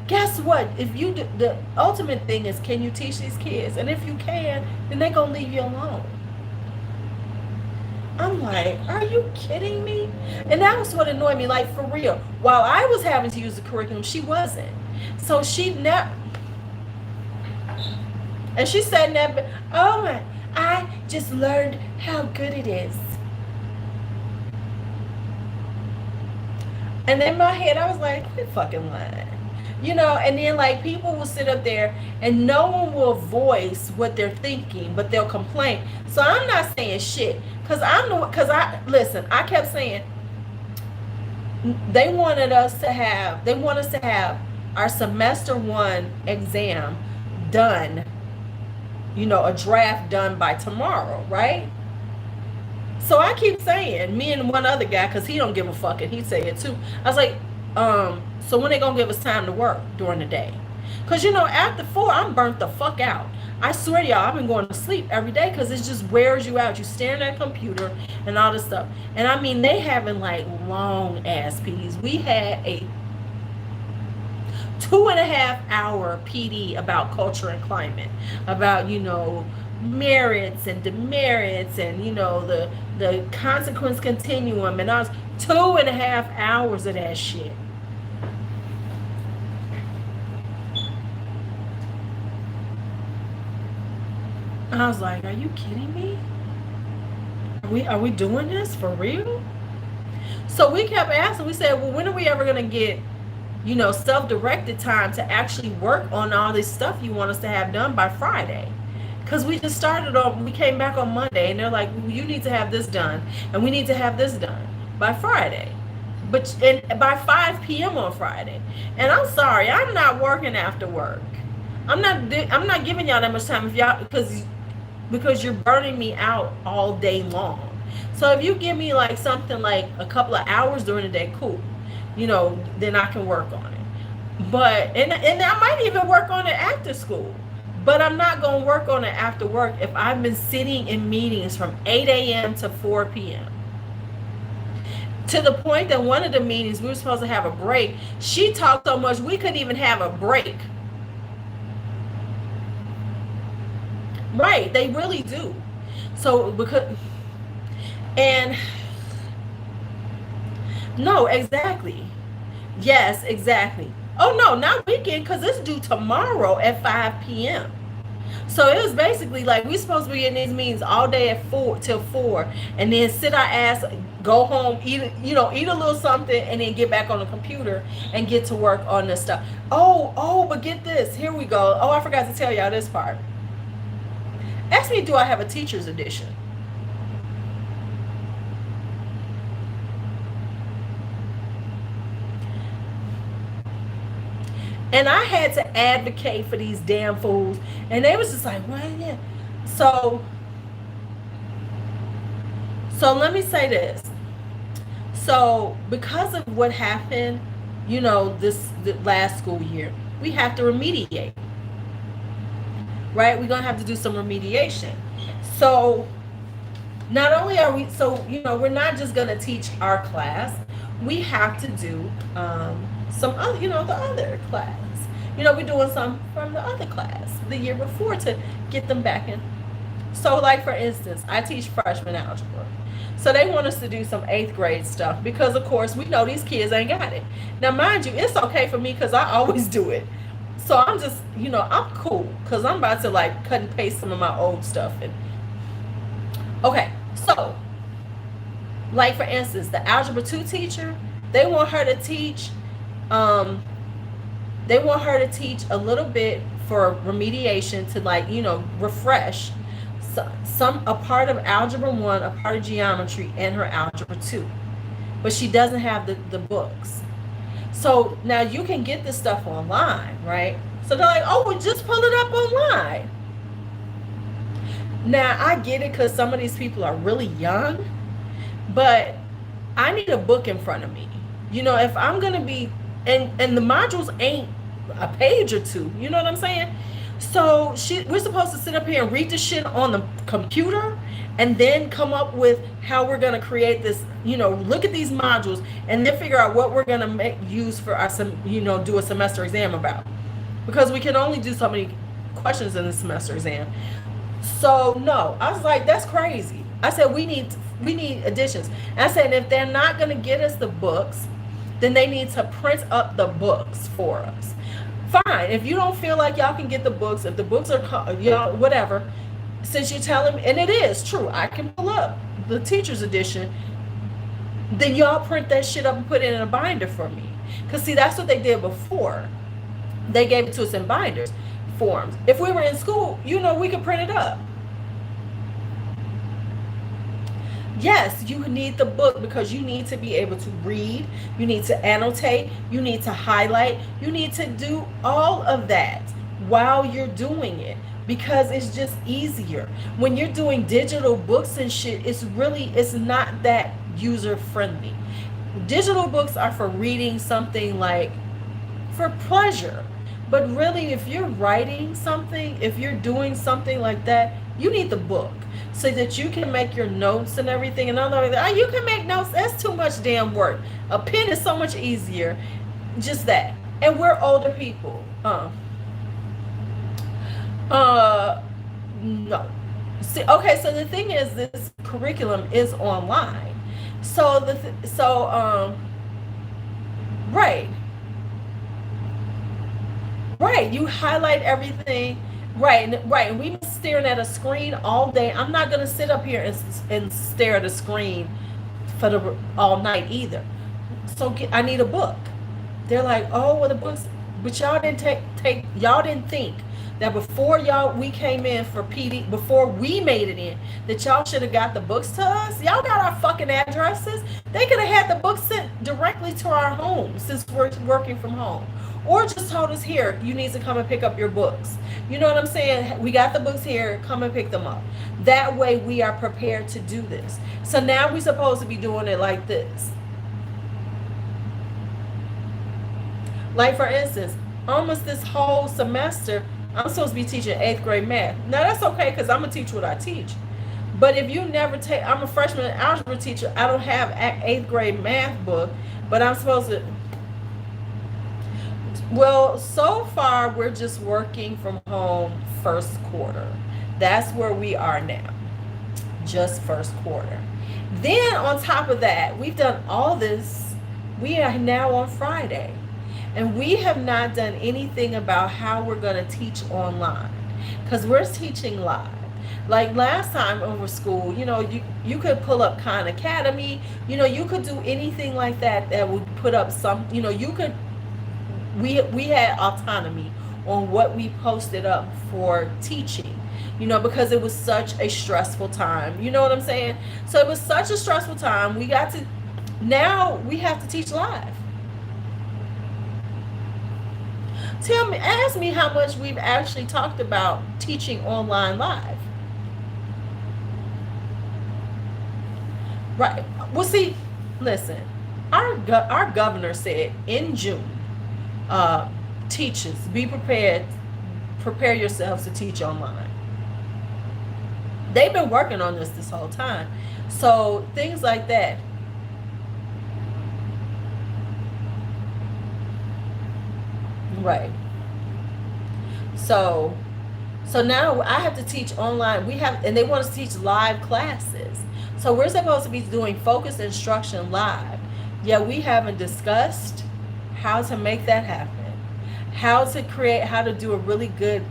Guess what? If you do, the ultimate thing is, can you teach these kids? And if you can, then they're gonna leave you alone. I'm like, are you kidding me? And that was what annoyed me, like, for real. While I was having to use the curriculum, she wasn't. So she never, and she said never, oh my, I just learned how good it is. And in my head, I was like, quit fucking lying. And then like people will sit up there and no one will voice what they're thinking, but they'll complain. So I'm not saying shit. Listen, I kept saying they want us to have our semester 1 exam done, a draft done by tomorrow, right? So I keep saying, me and one other guy, because he don't give a fuck, and he say it too. I was like, so when they gonna give us time to work during the day? Because, after 4, I'm burnt the fuck out. I swear to y'all, I've been going to sleep every day because it just wears you out. You staring at a computer and all this stuff. And I mean, they having like long ass PDs. We had a 2.5-hour PD about culture and climate, about, merits and demerits and, the consequence continuum, and I was 2.5 hours of that shit. I was like, are you kidding me? Are we doing this for real? So we kept asking. We said, well, when are we ever going to get, self-directed time to actually work on all this stuff you want us to have done by Friday? Because we just we came back on Monday, and they're like, well, you need to have this done, and we need to have this done by Friday. And by 5 p.m. on Friday. And I'm sorry, I'm not working after work. I'm not giving y'all that much time if y'all, because you're burning me out all day long. So if you give me like something like a couple of hours during the day, cool, then I can work on it. But and I might even work on it after school. But I'm not going to work on it after work if I've been sitting in meetings from 8 a.m. to 4 p.m. To the point that one of the meetings, we were supposed to have a break. She talked so much, we couldn't even have a break. Right, they really do. So, no, exactly. Yes, exactly. Oh, no, not weekend, because it's due tomorrow at 5 p.m. So it was basically like we supposed to be in these meetings all day at 4 till 4, and then sit our ass, go home, eat a little something, and then get back on the computer and get to work on this stuff. Oh, but get this. Here we go. Oh, I forgot to tell y'all this part. Ask me, do I have a teacher's edition? And I had to advocate for these damn fools. And they was just like, what? Yeah. So let me say this. So because of what happened, the last school year, we have to remediate. Right? We're going to have to do some remediation. So not only are we, we're not just going to teach our class. We have to do some other, the other class. We're doing some from the other class the year before to get them back in. So like, for instance, I teach freshman algebra. So they want us to do some 8th grade stuff because, of course, we know these kids ain't got it. Now, mind you, it's okay for me because I always do it. So I'm just, I'm cool because I'm about to like cut and paste some of my old stuff. Okay, so like, for instance, the Algebra 2 teacher, they want her to teach a little bit for remediation to like, refresh a part of Algebra 1, a part of geometry, and her Algebra 2. But she doesn't have the books. So now you can get this stuff online, right? So they're like, oh, well, just pull it up online. Now, I get it because some of these people are really young, but I need a book in front of me. If I'm going to be, and the modules ain't a page or two, you know what I'm saying? So we're supposed to sit up here and read the shit on the computer and then come up with how we're going to create this, look at these modules and then figure out what we're going to use for us, do a semester exam about. Because we can only do so many questions in the semester exam. So no, I was like, that's crazy. I said, we need additions. And I said, if they're not going to get us the books, then they need to print up the books for us. Fine. If you don't feel like y'all can get the books, if the books are, whatever, since you tell them, and it is true, I can pull up the teacher's edition, then y'all print that shit up and put it in a binder for me. Because see, that's what they did before. They gave it to us in binders forms. If we were in school, we could print it up. Yes, you need the book because you need to be able to read, you need to annotate, you need to highlight, you need to do all of that while you're doing it because it's just easier. When you're doing digital books and shit, it's not that user friendly. Digital books are for reading something like for pleasure. But really, if you're writing something, if you're doing something like that, you need the book so that you can make your notes and everything. And you can make notes. That's too much damn work. A pen is so much easier. Just that. And we're older people. No. See, okay, so the thing is, this curriculum is online. So right. Right, you highlight everything. Right. And we been staring at a screen all day. I'm not gonna sit up here and stare at a screen for all night either. So I need a book. They're like, oh, well, the books, but y'all didn't y'all didn't think that before we came in for PD, before we made it in, that y'all should have got the books to us. Y'all got our fucking addresses. They could have had the books sent directly to our home since we're working from home. Or just told us, here, you need to come and pick up your books. You know what I'm saying? We got the books here, come and pick them up. That way we are prepared to do this. So now we're supposed to be doing it like this. Like for instance, almost this whole semester, I'm supposed to be teaching 8th grade math. Now that's okay because I'm going to teach what I teach. But if you never I'm a freshman algebra teacher, I don't have 8th grade math book, but I'm supposed to. Well, so far we're just working from home first quarter. That's where we are now. Just first quarter. Then on top of that, we've done all this. We are now on Friday. And we have not done anything about how we're going to teach online. Because we're teaching live. Like last time over school, you could pull up Khan Academy. You could do anything like that would put up some, you could. We had autonomy on what we posted up for teaching, because it was such a stressful time. You know what I'm saying? So it was such a stressful time. Now we have to teach live. Ask me how much we've actually talked about teaching online live. Right. Well, see, listen, our governor said in June, teachers, be prepared, prepare yourselves to teach online. They've been working on this whole time. So things like that. Right. So now I have to teach online. And they want us to teach live classes. So we're supposed to be doing focused instruction live. Yeah, we haven't discussed how to make that happen, how to do a really good,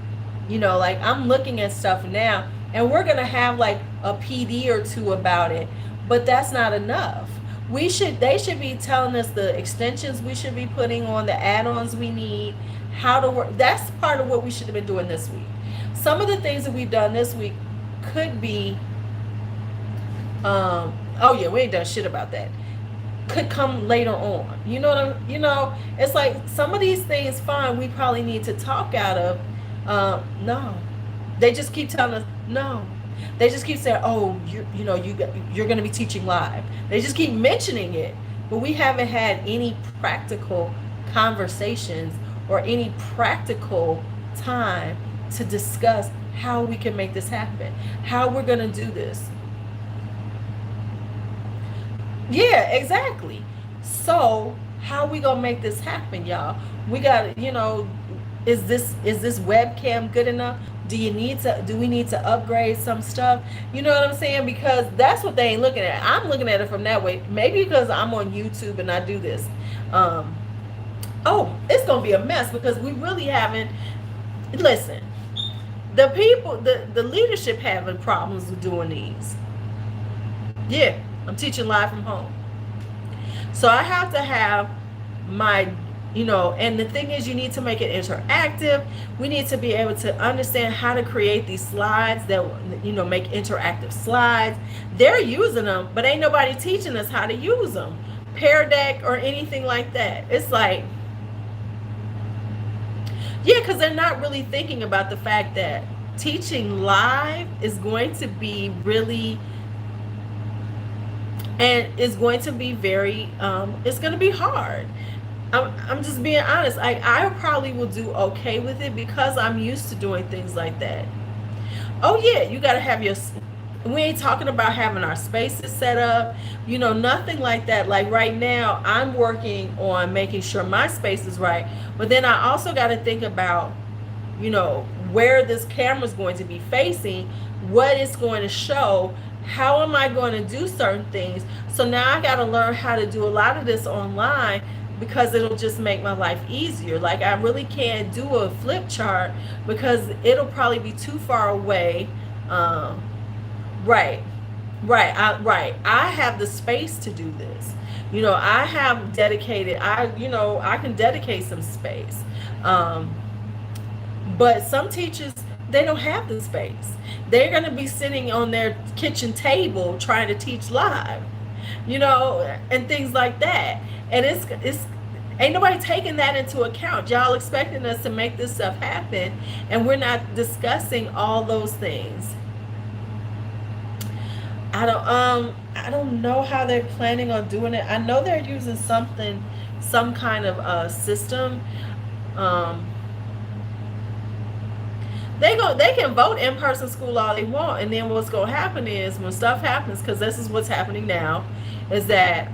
like I'm looking at stuff now and we're going to have like a PD or two about it, but that's not enough. They should be telling us the extensions we should be putting on, the add-ons we need, how to work. That's part of what we should have been doing this week. Some of the things that we've done this week could be, oh yeah, we ain't done shit about that. Could come later on. It's like some of these things, fine, we probably need to talk out of. No, they just keep telling us no. They just keep saying, oh, you're going to be teaching live. They just keep mentioning it, but we haven't had any practical conversations or any practical time to discuss how we can make this happen, how we're going to do this. Yeah, exactly. So how we gonna make this happen, y'all? We got, is this webcam good enough? Do we need to upgrade some stuff? You know what I'm saying? Because that's what they ain't looking at. I'm looking at it from that way. Maybe because I'm on YouTube and I do this. Oh, it's gonna be a mess because we really haven't. Listen, the people, the leadership having problems with doing these. Yeah, I'm teaching live from home. So I have to have my, and the thing is, you need to make it interactive. We need to be able to understand how to create these slides that, make interactive slides. They're using them, but ain't nobody teaching us how to use them. Pear Deck or anything like that. It's like, yeah, because they're not really thinking about the fact that teaching live is going to be really, and it's going to be very, it's going to be hard. I'm just being honest. I probably will do okay with it because I'm used to doing things like that. Oh yeah, you got to have your, we ain't talking about having our spaces set up, nothing like that. Like right now, I'm working on making sure my space is right. But then I also got to think about, where this camera is going to be facing, what it's going to show, how am I going to do certain things. So now I got to learn how to do a lot of this online because it'll just make my life easier. Like I really can't do a flip chart because it'll probably be too far away. Right. I have the space to do this. I have dedicated, I can dedicate some space. But some teachers, they don't have the space. They're going to be sitting on their kitchen table trying to teach live, and things like that. And it's ain't nobody taking that into account. Y'all expecting us to make this stuff happen, and we're not discussing all those things. I don't know how they're planning on doing it. I know they're using some kind of system. They can vote in-person school all they want, and then what's going to happen is when stuff happens, because this is what's happening now, is that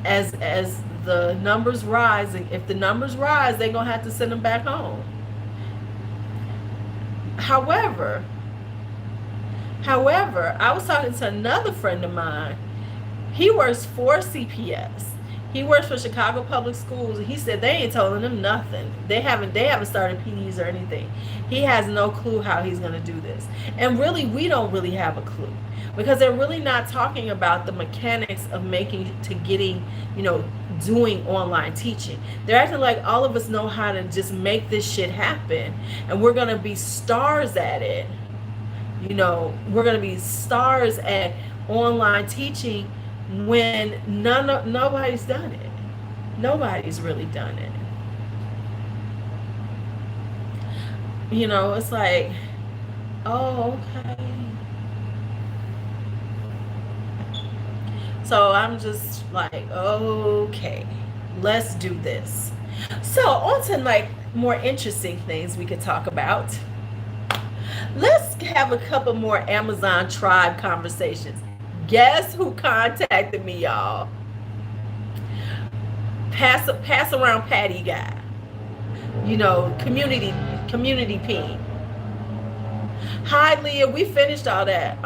as the numbers rise, if the numbers rise, they're going to have to send them back home. However, I was talking to another friend of mine. He works for CPS. He works for Chicago Public Schools, and he said they ain't telling him nothing. They haven't started PDs or anything. He has no clue how he's going to do this. And really, we don't really have a clue because they're really not talking about the mechanics of doing online teaching. They're acting like all of us know how to just make this shit happen, and we're going to be stars at it. We're going to be stars at online teaching when nobody's done it. Nobody's really done it. It's like, oh, okay. So I'm just like, okay, let's do this. So on to more interesting things we could talk about. Let's have a couple more Amazon tribe conversations. Guess who contacted me, y'all? Pass around Patty guy. Community ping. Hi, Leah. We finished all that.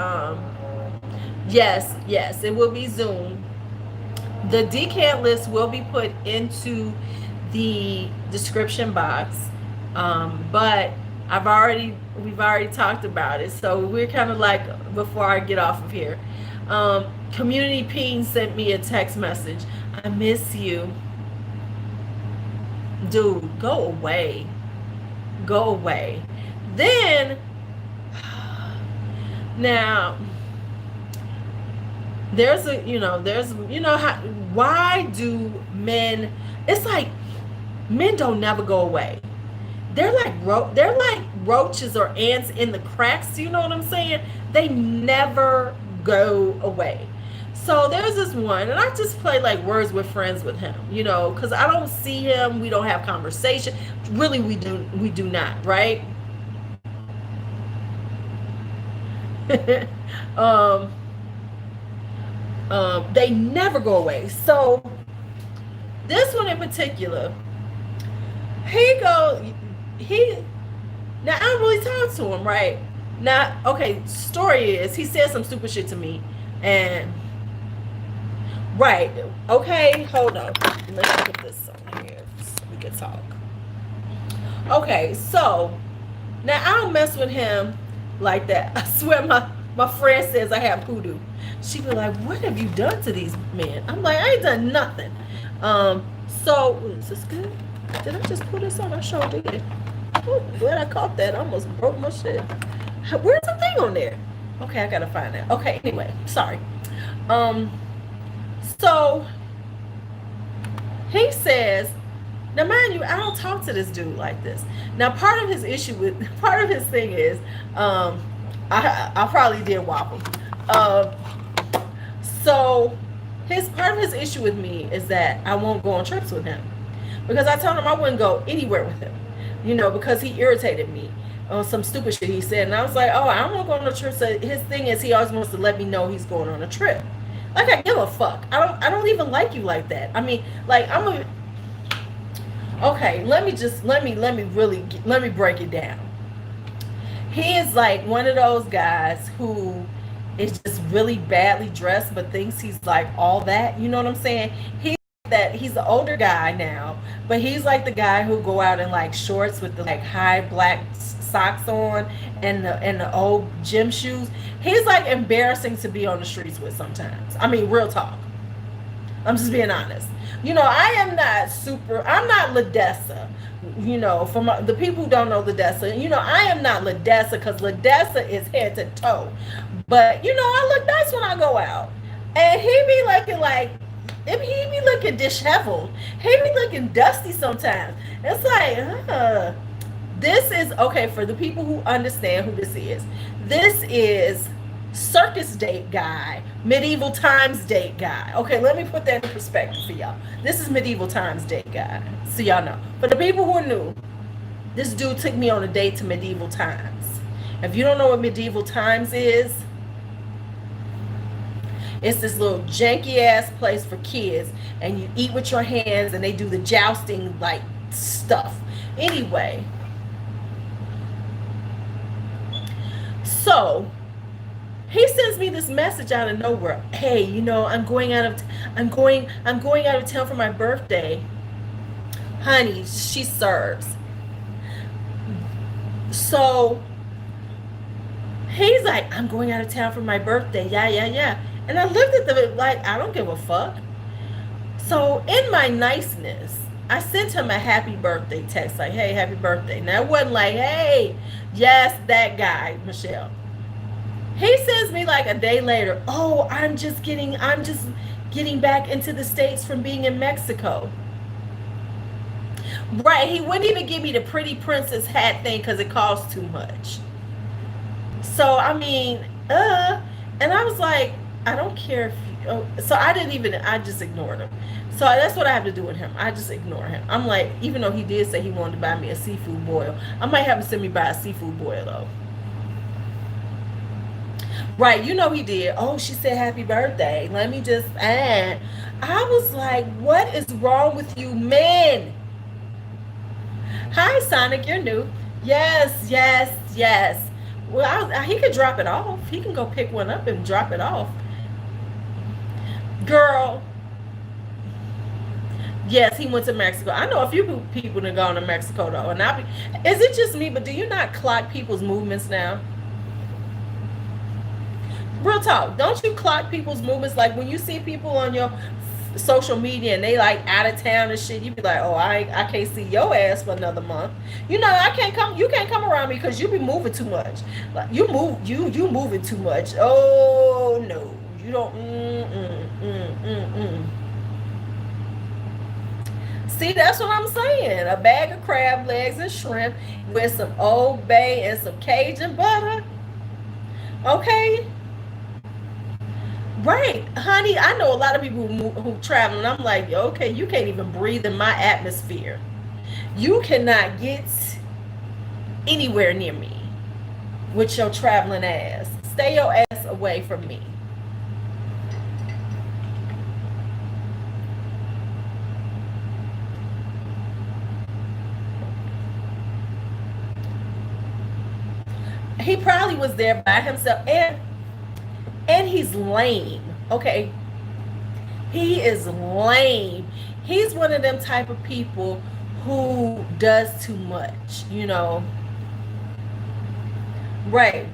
Yes, it will be Zoom. The decant list will be put into the description box. But we've already talked about it. So we're kind of like, before I get off of here, Community Ping sent me a text message. I miss you. Dude, go away. Then, now, why do men, it's like, men don't never go away. They're like roaches or ants in the cracks. You know what I'm saying? They never go away. So there's this one, and I just play like words with friends with him, you know, because I don't see him. We don't have conversation. Really, we do not, right? um, they never go away. So this one in particular, he now I don't really talk to him, right? Now, okay, story is he said some stupid shit to me, and right, okay, hold on. Let me put this on here so we can talk. Okay, so now I don't mess with him like that. I swear my friend says I have hoodoo. She be like, what have you done to these men? I'm like, I ain't done nothing. So is this good? Did I just put this on? I sure did. Oh, glad I caught that. I almost broke my shit. Where's the thing on there? Okay, I gotta find that. Okay, anyway, sorry. So he says, now mind you, I don't talk to this dude like this. Now part of his thing is, I probably did whop him. So part of his issue with me is that I won't go on trips with him. Because I told him I wouldn't go anywhere with him. You know, because he irritated me on some stupid shit he said. And I was like, oh, I don't want to go on a trip. So his thing is he always wants to let me know he's going on a trip. Like, I give a fuck. I don't even like you like that. I mean, like, okay, let me break it down. He is like one of those guys who is just really badly dressed but thinks he's like all that. You know what I'm saying? He's the older guy now, but he's like the guy who go out in like shorts with the like high black socks on and the old gym shoes. He's like embarrassing to be on the streets with sometimes. I mean, real talk. I'm just being honest. You know, I'm not Ladessa. You know, the people who don't know Ladessa, you know, I am not Ladessa because Ladessa is head to toe. But, you know, I look nice when I go out. And he be looking like, he be looking disheveled. He be looking dusty sometimes. It's like, this is, okay, for the people who understand who this is circus date guy, medieval times date guy. Okay, let me put that in perspective for y'all. This is medieval times date guy, so y'all know. For the people who are new, this dude took me on a date to medieval times. If you don't know what medieval times is, it's this little janky ass place for kids, and you eat with your hands, and they do the jousting like stuff. Anyway, so he sends me this message out of nowhere. Hey, you know, I'm going out of town for my birthday. Honey, she serves. So he's like, I'm going out of town for my birthday. Yeah. And I looked at them like, I don't give a fuck. So in my niceness, I sent him a happy birthday text, like, hey, happy birthday. Now it wasn't like, hey, yes, that guy, Michelle. He sends me like a day later, oh, I'm just getting back into the States from being in Mexico. Right, he wouldn't even give me the pretty princess hat thing because it costs too much. So, I mean, and I was like, I don't care if so I just ignored him. So that's what I have to do with him. I just ignore him. I'm like, even though he did say he wanted to buy me a seafood boil, I might have him send me by a seafood boil though. Right, you know he did. Oh, she said happy birthday. Let me just I was like, what is wrong with you men? Hi, Sonic, you're new. Yes. Well, he could drop it off. He can go pick one up and drop it off. Girl. Yes, he went to Mexico. I know a few people that gone to Mexico though. And is it just me, but do you not clock people's movements now? Real talk. Don't you clock people's movements? Like when you see people on your social media and they like out of town and shit, you be like, oh, I can't see your ass for another month. You know, you can't come around me because you be moving too much. Like you moving too much. Oh no, you don't. See, that's what I'm saying. A bag of crab legs and shrimp with some Old Bay and some Cajun butter. Okay. Right, honey. I know a lot of people who travel, and I'm like, okay, you can't even breathe in my atmosphere. You cannot get anywhere near me with your traveling ass. Stay your ass away from me. He probably was there by himself, and he's lame. Okay, he is lame. He's one of them type of people who does too much, you know. Right.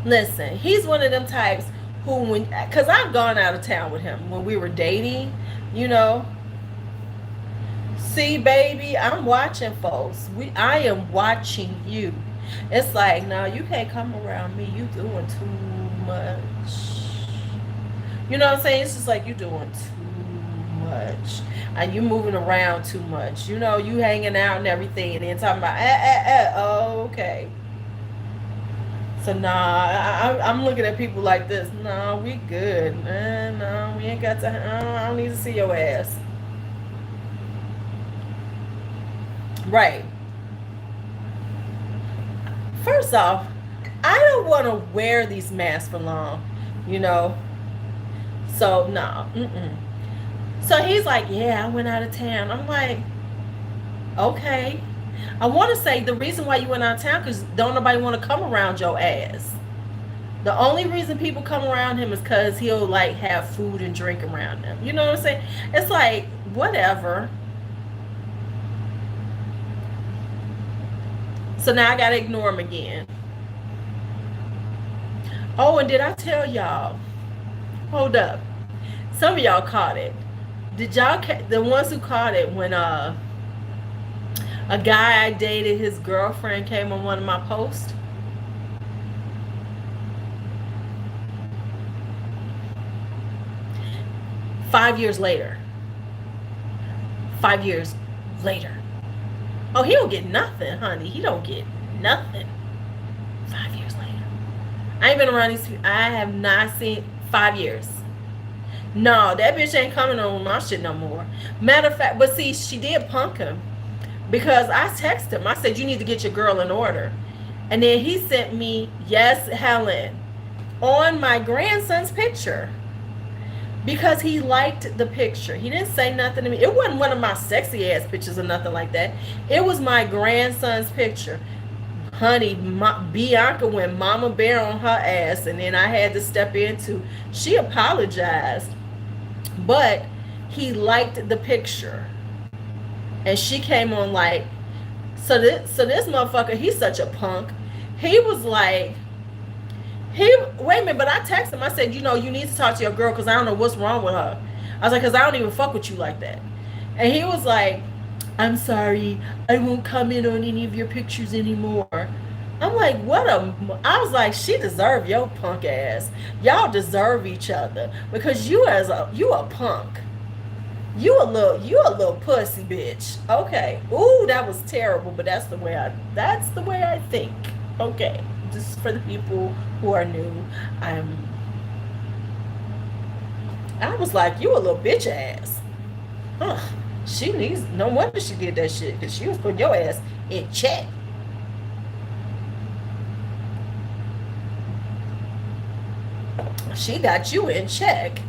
Listen, he's one of them types who, when, because I've gone out of town with him when we were dating, you know. See, baby, I'm watching, folks. I am watching you. It's like, no, you can't come around me. You doing too much. You know what I'm saying? It's just like you doing too much. And you moving around too much. You know, you hanging out and everything, and then talking about, okay. So nah, I'm looking at people like this. No, we good. No, we ain't got to. I don't need to see your ass. Right. First off, I don't want to wear these masks for long, you know. So no. Mm-mm. So he's like, yeah, I went out of town. I'm like, okay. I want to say the reason why you went out of town because don't nobody want to come around your ass. The only reason people come around him is because he'll like have food and drink around them. You know what I'm saying? It's like whatever. So now I gotta ignore him again. Oh, and did I tell y'all? Hold up. Some of y'all caught it. Did y'all the ones who caught it when a guy I dated, his girlfriend came on one of my posts? 5 years later. 5 years later. Oh, he don't get nothing, honey. He don't get nothing. 5 years later. I ain't been around these. I have not seen 5 years. No, that bitch ain't coming on my shit no more. Matter of fact, but see, she did punk him because I texted him. I said, you need to get your girl in order. And then he sent me, yes, Helen, on my grandson's picture because he liked the picture. He didn't say nothing to me. It wasn't one of my sexy ass pictures or nothing like that. It was my grandson's picture. Honey, Bianca went mama bear on her ass, and then I had to step into. She apologized, but he liked the picture, and she came on like, so this motherfucker, he's such a punk. He was like, wait a minute, but I texted him. I said, you know, you need to talk to your girl because I don't know what's wrong with her. I was like, because I don't even fuck with you like that. And he was like, I'm sorry, I won't comment on any of your pictures anymore. I'm like, I was like, she deserve your punk ass. Y'all deserve each other because you a punk. You a little pussy bitch. Okay. Ooh, that was terrible, but that's the way I think. Okay. Just for the people who are new, I was like, you a little bitch ass. Huh. She needs, no wonder she did that shit because she was putting your ass in check. She got you in check.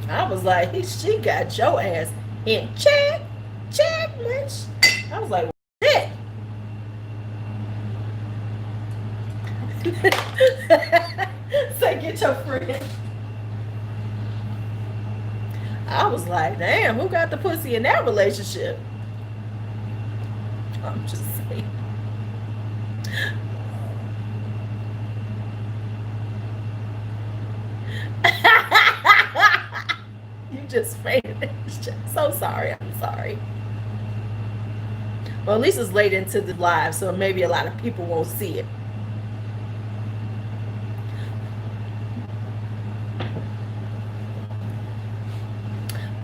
I was like, she got your ass in check. Check, bitch. I was like, shit. Say, get your friend. I was like, damn, who got the pussy in that relationship? I'm just saying. You just fainted. So sorry. I'm sorry. Well, at least it's late into the live, so maybe a lot of people won't see it.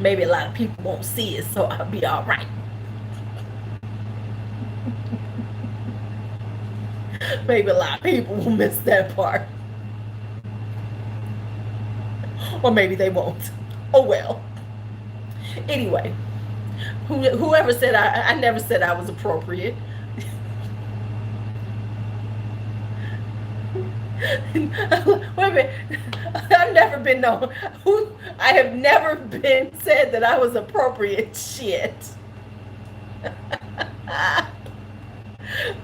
Maybe a lot of people won't see it, so I'll be all right. maybe a lot of people will miss that part. Or maybe they won't. Oh well. Anyway, whoever said I never said I was appropriate. Wait a minute. I've never been known. I have never been said that I was appropriate. Shit.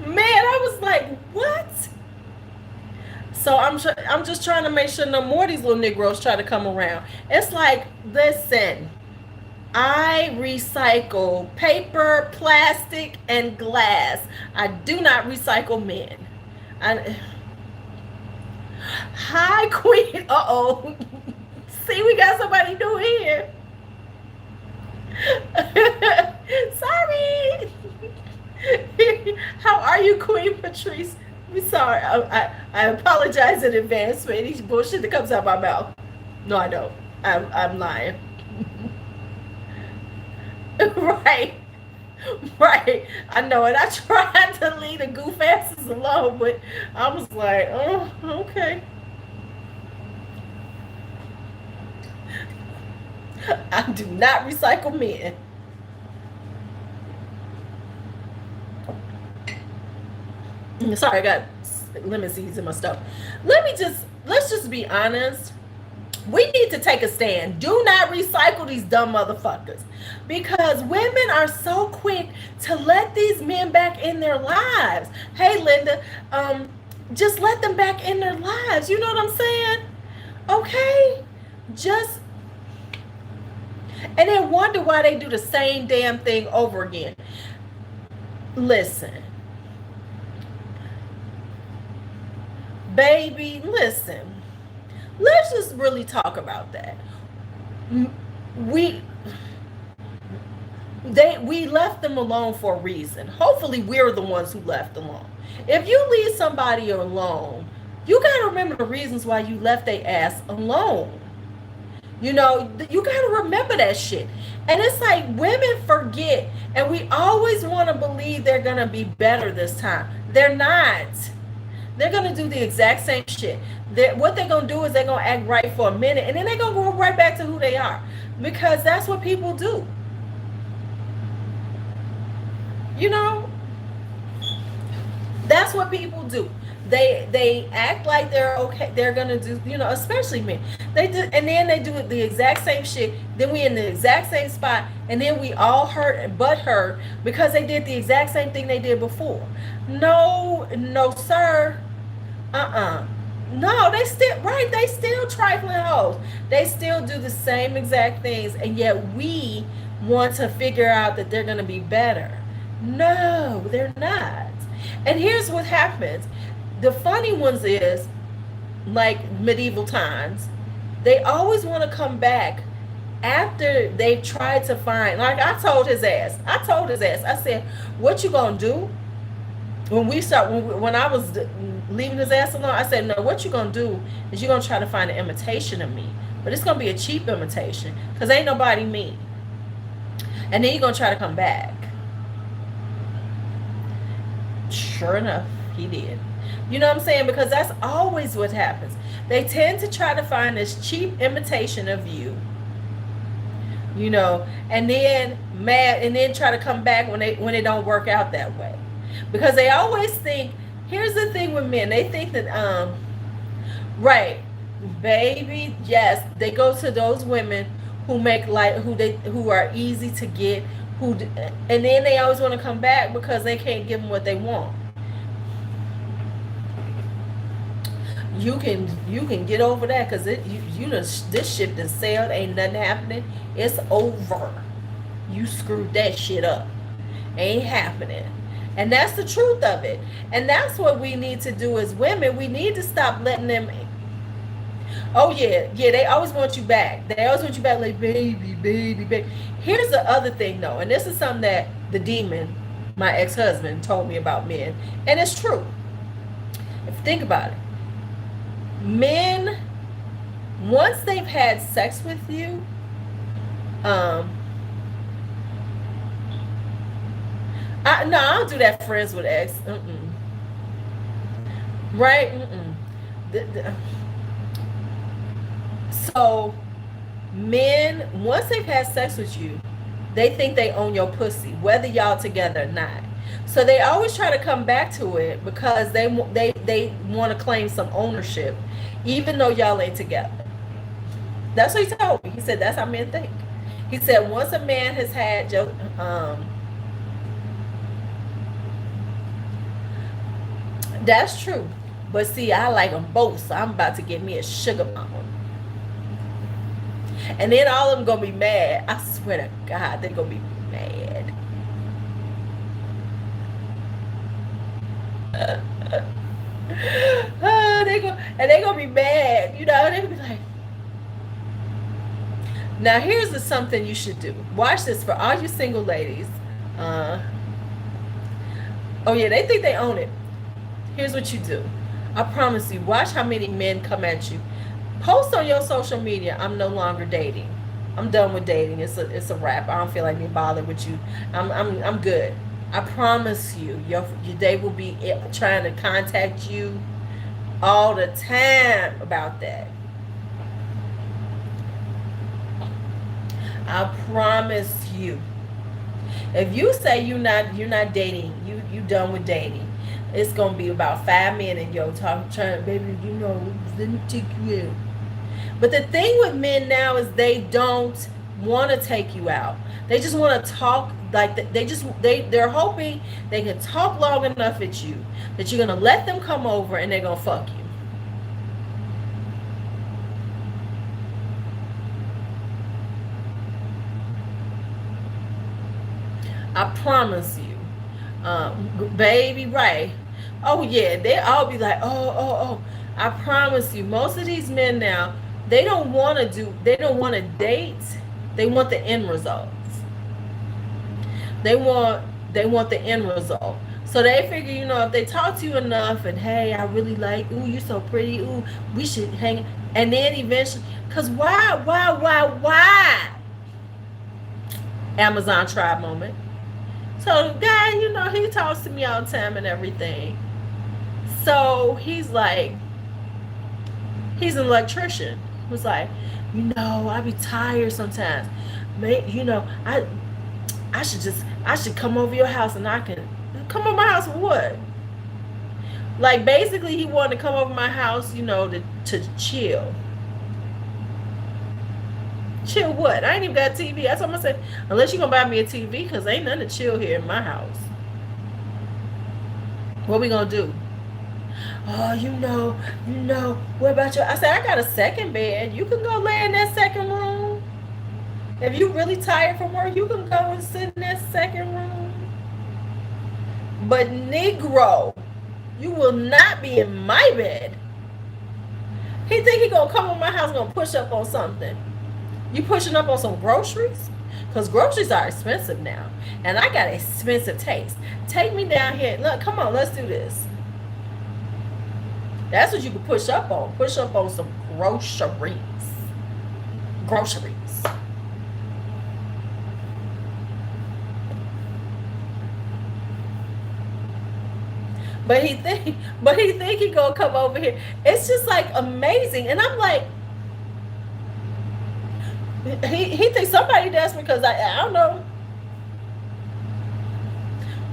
Man, I was like, what? So I'm just trying to make sure no more of these little Negroes try to come around. It's like, listen, I recycle paper, plastic, and glass. I do not recycle men. Hi, Queen. Uh-oh. See, we got somebody new here. Sorry. How are you, Queen Patrice? I'm sorry. I apologize in advance for any bullshit that comes out of my mouth. No, I don't. I'm lying. Right. Right. I know it. I tried to leave the goof asses alone, but I was like, oh, okay. I do not recycle men. Sorry, I got lemon seeds in my stuff. Let's just be honest. We need to take a stand. Do not recycle these dumb motherfuckers. Because women are so quick to let these men back in their lives. Hey, Linda, just let them back in their lives. You know what I'm saying? Okay? And then wonder why they do the same damn thing over again. Listen. Baby, listen. Let's just really talk about that. We left them alone for a reason. Hopefully we're the ones who left them alone. If you leave somebody alone, you got to remember the reasons why you left their ass alone. You know, you got to remember that shit. And it's like women forget, and we always want to believe they're going to be better this time. They're not. They're going to do the exact same shit. What they're going to do is they're going to act right for a minute, and then they're going to go right back to who they are. Because that's what people do. You know? That's what people do. They act like they're okay. They're going to do, you know, especially men. They do, and then they do the exact same shit. Then we in the exact same spot, and then we all hurt because they did the exact same thing they did before. No, sir. No, they still trifling hoes. They still do the same exact things, and yet we want to figure out that they're going to be better. No, they're not. And here's what happens. The funny ones is, like medieval times, they always want to come back after they tried to find, like I told his ass, I said, what you gonna do? When I was leaving his ass alone, I said, no, what you gonna do is you're gonna try to find an imitation of me. But it's gonna be a cheap imitation, because ain't nobody me. And then you're gonna try to come back. Sure enough, he did. You know what I'm saying? Because that's always what happens. They tend to try to find this cheap imitation of you. You know, and then try to come back when it don't work out that way. Because they always think, here's the thing with men, they think that right, baby, yes, they go to those women who who are easy to get, and then they always want to come back because they can't give them what they want. You can get over that, because this ship done sailed, ain't nothing happening. It's over. You screwed that shit up. Ain't happening. And that's the truth of it. And that's what we need to do as women. We need to stop letting them. Oh yeah, they always want you back. They always want you back, like baby. Here's the other thing though, and this is something that the demon, my ex-husband, told me about men, and it's true. If you think about it, men, once they've had sex with you, I don't do that friends with ex. right? Mm-mm. The- the- So men, once they've had sex with you, they think they own your pussy, whether y'all together or not. So they always try to come back to it because they want to claim some ownership, even though y'all ain't together. That's what he told me. He said that's how men think. He said once a man has had your, that's true. But see, I like them both, so I'm about to get me a sugar mama. And then all of them gonna be mad. I swear to God, they're gonna be mad. They gonna be mad. You know, they gonna be like, now here's something you should do. Watch this for all you single ladies. Uh, oh yeah, they think they own it. Here's what you do. I promise you. Watch how many men come at you. Post on your social media. I'm no longer dating. I'm done with dating. It's a wrap. I don't feel like being bothered with you. I'm good. I promise you, they will be trying to contact you all the time about that. I promise you. If you say you're not dating, you done with dating, it's gonna be about 5 men in your talk trying, baby, let me take you out. But the thing with men now is they don't want to take you out. They just want to talk like they're hoping they can talk long enough at you that you're gonna let them come over and they're gonna fuck you. I promise you, baby, right? Oh yeah, they all be like, oh. I promise you, most of these men now, they don't want to date. They want the end results. They want they want the end result. So they figure, if they talk to you enough and hey, I really like, ooh, you so pretty, ooh, we should hang, and then eventually, cause why? Amazon tribe moment. So the guy, he talks to me all the time and everything. So he's an electrician. He was like, I be tired sometimes. I should come over your house and I can come over my house for what? Like basically he wanted to come over my house, to chill. Chill what? I ain't even got a TV. That's what I'm saying. Unless you gonna buy me a TV, because ain't nothing to chill here in my house. What we gonna do? Oh, what about you? I said, I got a second bed. You can go lay in that second room. If you really tired from work, you can go and sit in that second room. But Negro, you will not be in my bed. He think he gonna come in my house, gonna push up on something. You pushing up on some groceries? Because groceries are expensive now. And I got expensive taste. Take me down here. Look, come on, let's do this. That's what you can push up on. Push up on some groceries. Groceries. But he think he gonna come over here. It's just like amazing. And I'm like, he thinks somebody does because I don't know.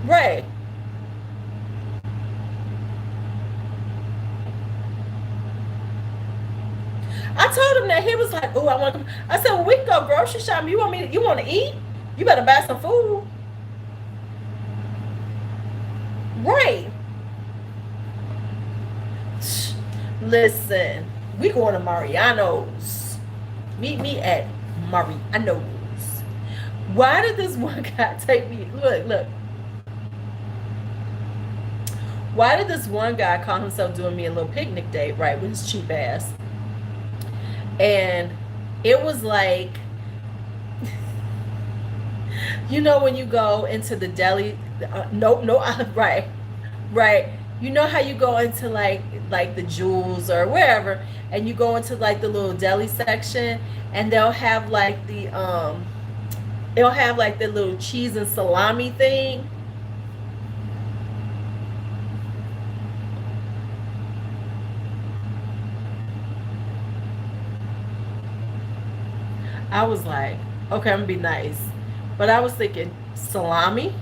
Right. I told him that. He was like, "Oh, I want to come." I said, "Well, we can go grocery shopping. You want to eat? You better buy some food." Right. Listen, we going to Mariano's. Meet me at Mariano's. Why did this one guy take me? Look. Why did this one guy call himself doing me a little picnic date, right, with his cheap ass? And it was like, when you go into the deli, no, right. You know how you go into like the Jewels or wherever, and you go into like the little deli section, and they'll have like the little cheese and salami thing. I was like, okay, I'm gonna be nice. But I was thinking, salami?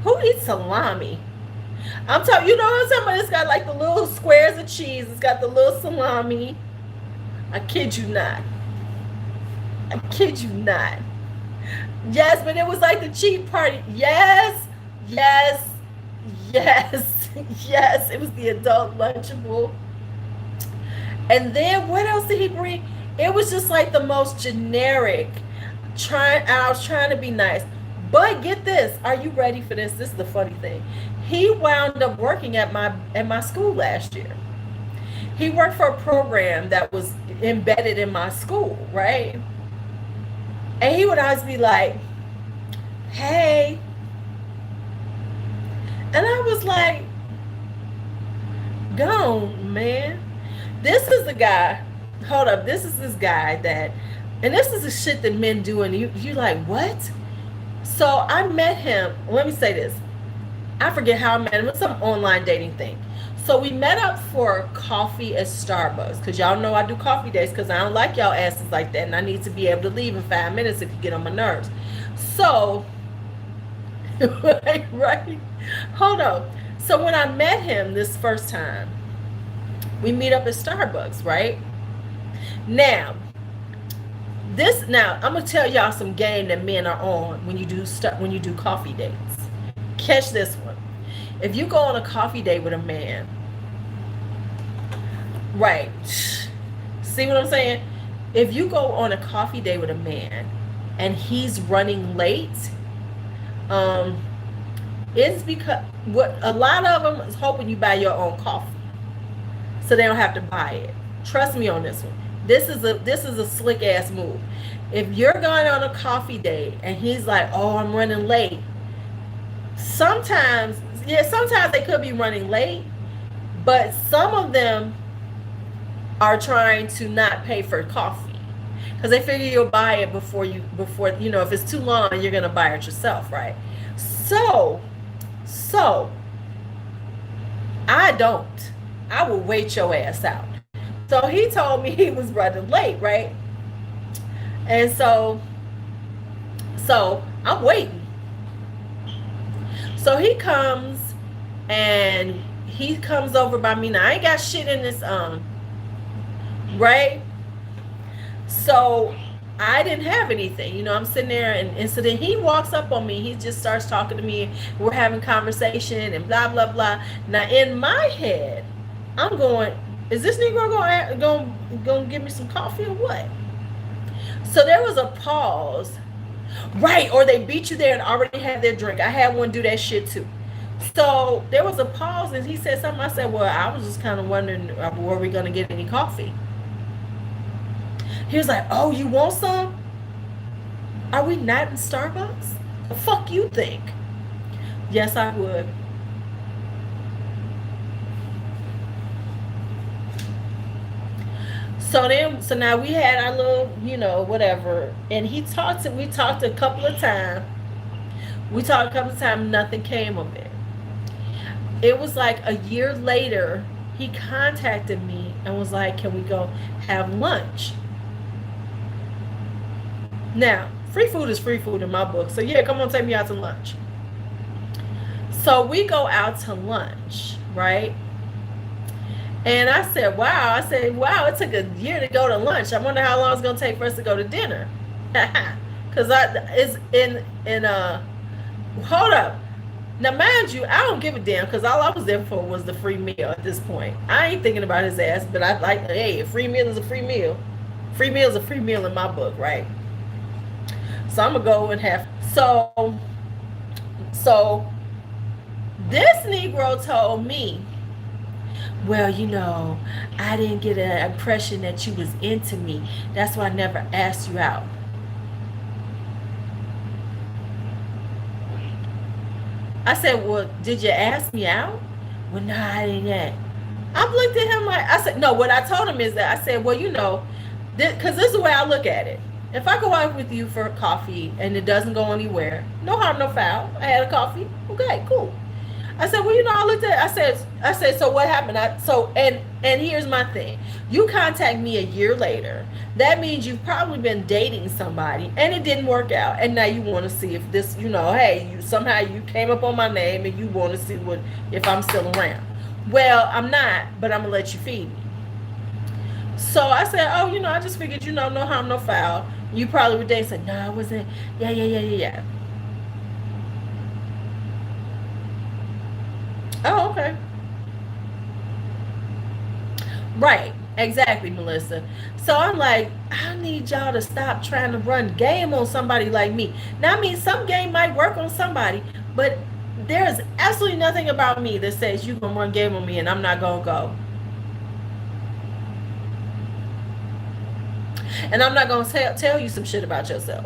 Who eats salami? I'm talking, you know what I'm talking about? It's got like the little squares of cheese. It's got the little salami. I kid you not. I kid you not. Yes, but it was like the cheap party. Yes, yes, yes, yes. It was the adult Lunchable. And then what else did he bring? It was just like the most generic. I was trying to be nice. But get this. Are you ready for this? This is the funny thing. He wound up working at my school last year. He worked for a program that was embedded in my school, right? And he would always be like, hey. And I was like, gone, man. This is the guy. Hold up. This is this guy that, and this is the shit that men do. And you like, what? So I met him. Let me say this. I forget how I met him. It's some online dating thing. So we met up for coffee at Starbucks. Because y'all know I do coffee dates because I don't like y'all asses like that. And I need to be able to leave in 5 minutes if you get on my nerves. So, right? Hold on. So when I met him this first time, we meet up at Starbucks, right? Now, I'm gonna tell y'all some game that men are on when you do coffee dates. Catch this one. If you go on a coffee date with a man, right? See what I'm saying? If you go on a coffee date with a man and he's running late, it's because what a lot of them is hoping you buy your own coffee, so they don't have to buy it. Trust me on this one. This is a slick ass move. If you're going on a coffee date and he's like, "Oh, I'm running late," sometimes they could be running late, but some of them are trying to not pay for coffee because they figure you'll buy it before if it's too long, you're gonna buy it yourself, right? So I will wait your ass out. So he told me he was running late, right? And so I'm waiting. So he comes over by me. Now I ain't got shit in this right? So I didn't have anything. I'm sitting there and so then he walks up on me. He just starts talking to me. We're having conversation and blah blah blah. Now in my head, I'm going, is this Negro gonna give me some coffee or what? So there was a pause. Right, or they beat you there and already had their drink. I had one do that shit too. So there was a pause and he said something. I said, well, I was just kind of wondering, were we gonna get any coffee? He was like, oh, you want some? Are we not in Starbucks? The fuck you think? Yes, I would. So now we had our little, whatever. And we talked a couple of times. Nothing came of it. It was like a year later, he contacted me and was like, can we go have lunch? Now, free food is free food in my book. So yeah, come on, take me out to lunch. So we go out to lunch, right? And I said, wow, it took a year to go to lunch. I wonder how long it's going to take for us to go to dinner. Because hold up. Now, mind you, I don't give a damn because all I was there for was the free meal at this point. I ain't thinking about his ass, but I like, hey, a free meal is a free meal. Free meal is a free meal in my book, right? So I'm going to go and have, so this Negro told me, well, I didn't get an impression that you was into me. That's why I never asked you out. I said, well, did you ask me out? Well, no, I didn't. I looked at him like, I said, no, what I told him is that I said, well, because this is the way I look at it. If I go out with you for coffee and it doesn't go anywhere, no harm, no foul. I had a coffee. Okay, cool. I said, well, I looked at it. I said, so what happened? And here's my thing. You contact me a year later. That means you've probably been dating somebody and it didn't work out. And now you want to see if this, hey, somehow you came up on my name and you want to see if I'm still around. Well, I'm not, but I'm gonna let you feed me. So I said, oh, I just figured, no harm, no foul. You probably would date. Said, no, I wasn't. Yeah, yeah, yeah, yeah, yeah. Oh, okay. Right. Exactly, Melissa. So I'm like, I need y'all to stop trying to run game on somebody like me. Now, I mean, some game might work on somebody, but there's absolutely nothing about me that says you gonna run game on me and I'm not gonna go. And I'm not gonna tell you some shit about yourself.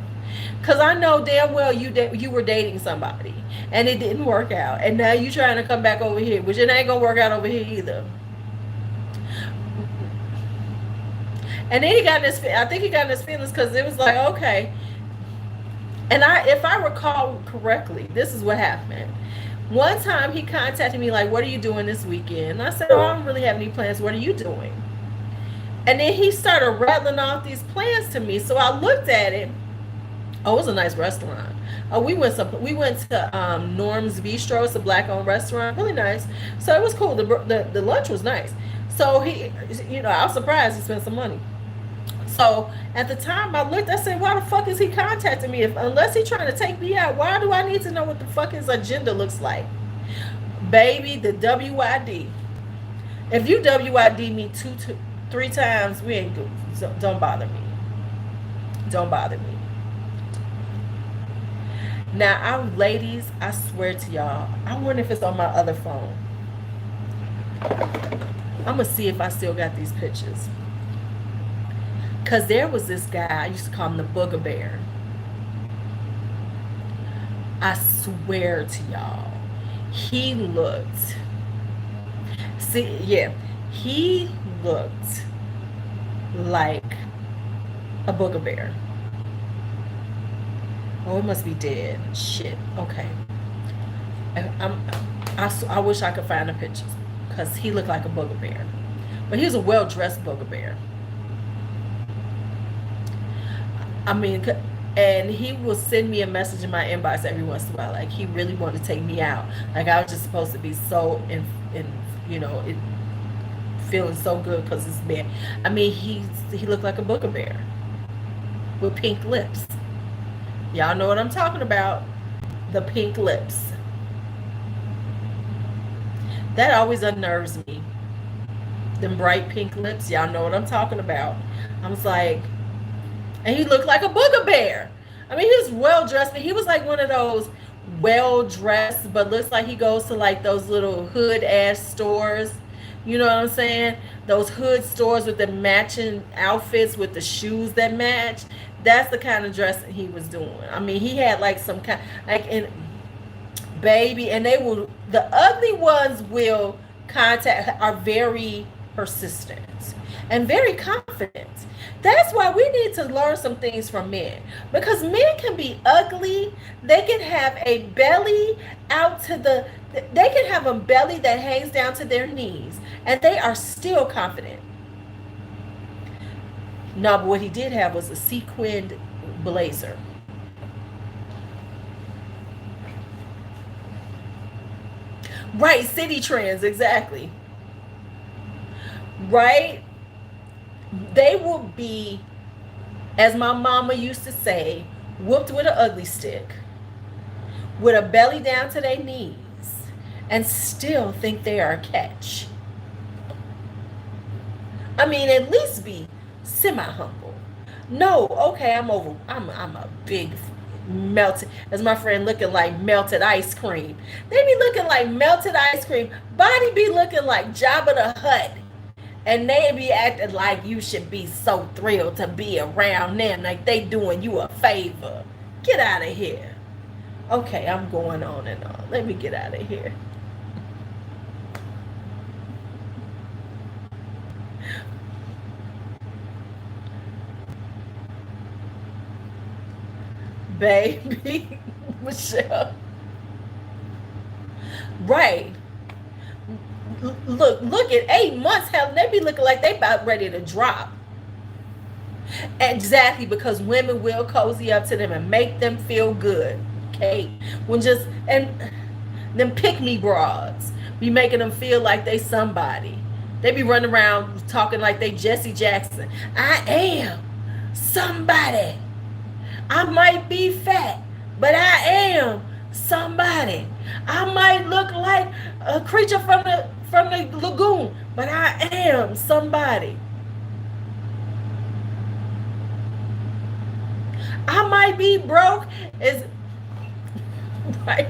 Cause I know damn well you were dating somebody and it didn't work out, and now you trying to come back over here, which it ain't gonna work out over here either. And then he got in his, I think he got in his feelings because it was like, okay. And if I recall correctly, this is what happened. One time he contacted me like, what are you doing this weekend? And I said, oh, I don't really have any plans. What are you doing? And then he started rattling off these plans to me. So I looked at it. Oh, it was a nice restaurant. We went to Norm's Bistro. It's a black-owned restaurant, really nice. So it was cool. The lunch was nice. So he, I was surprised he spent some money. So at the time I looked, I said, why the fuck is he contacting me? Unless he's trying to take me out, why do I need to know what the fuck his agenda looks like? Baby, the WID. If you WID me 3 times, we ain't good. So don't bother me. Don't bother me. Now, ladies, I swear to y'all, I wonder if it's on my other phone. I'm going to see if I still got these pictures. Because there was this guy, I used to call him the Booger Bear. I swear to y'all, he looked, he looked like a Booger Bear. Oh, it must be dead. Shit. Okay. I wish I could find the pictures because he looked like a Booger Bear. But he was a well-dressed Booger Bear. I mean, and he will send me a message in my inbox every once in a while. Like, he really wanted to take me out. Like, I was just supposed to be so, feeling so good because it's bad. I mean, he looked like a Booger Bear with pink lips. Y'all know what I'm talking about. The pink lips. That always unnerves me. Them bright pink lips. Y'all know what I'm talking about. I was like, and he looked like a Booger Bear. I mean, he was well dressed, but he was like one of those well dressed, but looks like he goes to like those little hood ass stores. You know what I'm saying? Those hood stores with the matching outfits with the shoes that match. That's the kind of dressing he was doing. I mean, he had like some kind, like, in baby, and the ugly ones will are very persistent and very confident. That's why we need to learn some things from men, because men can be ugly. They can have a belly they can have a belly that hangs down to their knees and they are still confident. No, but what he did have was a sequined blazer. Right, city trends, exactly. Right? They will be, as my mama used to say, whooped with an ugly stick, with a belly down to their knees, and still think they are a catch. I mean, at least be semi-humble. No, okay, I'm a big melted, as my friend, looking like melted ice cream. They be looking like melted ice cream. Body be looking like Jabba the Hutt. And they be acting like you should be so thrilled to be around them, like they doing you a favor. Get out of here. Okay, I'm going on and on. Let me get out of here. Baby, Michelle. Right. Look at 8 months, hell, they be looking like they about ready to drop. Exactly, because women will cozy up to them and make them feel good. Okay. When just and them pick me broads be making them feel like they somebody. They be running around talking like they Jesse Jackson. I am somebody. I might be fat, but I am somebody. I might look like a creature from the lagoon, but I am somebody. I might be broke, is right.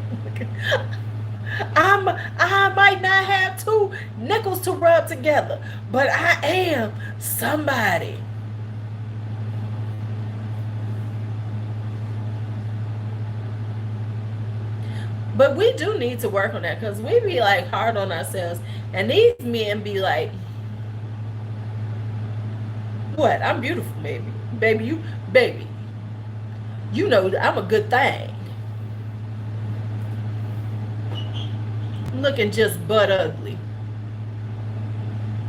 I might not have two nickels to rub together, but I am somebody. But we do need to work on that, because we be like hard on ourselves, and these men be like, "What? I'm beautiful, baby. Baby, you know I'm a good thing. Looking just butt ugly."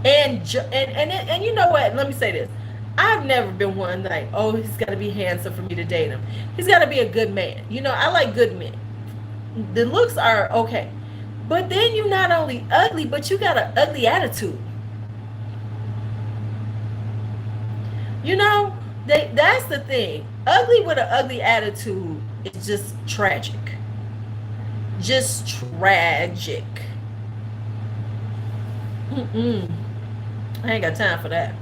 And you know what? Let me say this. I've never been one like, oh, he's got to be handsome for me to date him. He's got to be a good man. You know, I like good men. The looks are okay, but then you not only ugly, but you got an ugly attitude. You know, that's the thing. Ugly with an ugly attitude is just tragic. Just tragic. I ain't got time for that.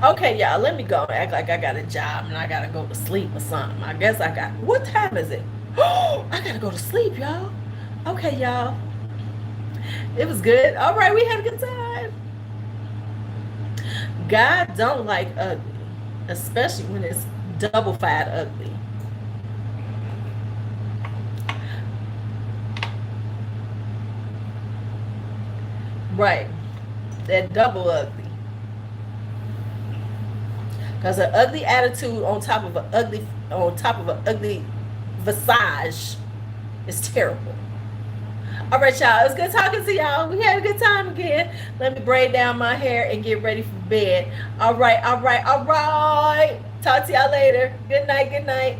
Okay, y'all, let me go. Act like I got a job and I gotta go to sleep or something. I guess I got. What time is it? Oh, I gotta go to sleep, y'all. Okay, y'all. It was good. All right, we had a good time. God don't like ugly, especially when it's double fat ugly. Right. That double ugly. Because an ugly attitude on top of an ugly visage is terrible. All right, y'all. It's good talking to y'all. We had a good time again. Let me braid down my hair and get ready for bed. All right. Talk to y'all later. Good night.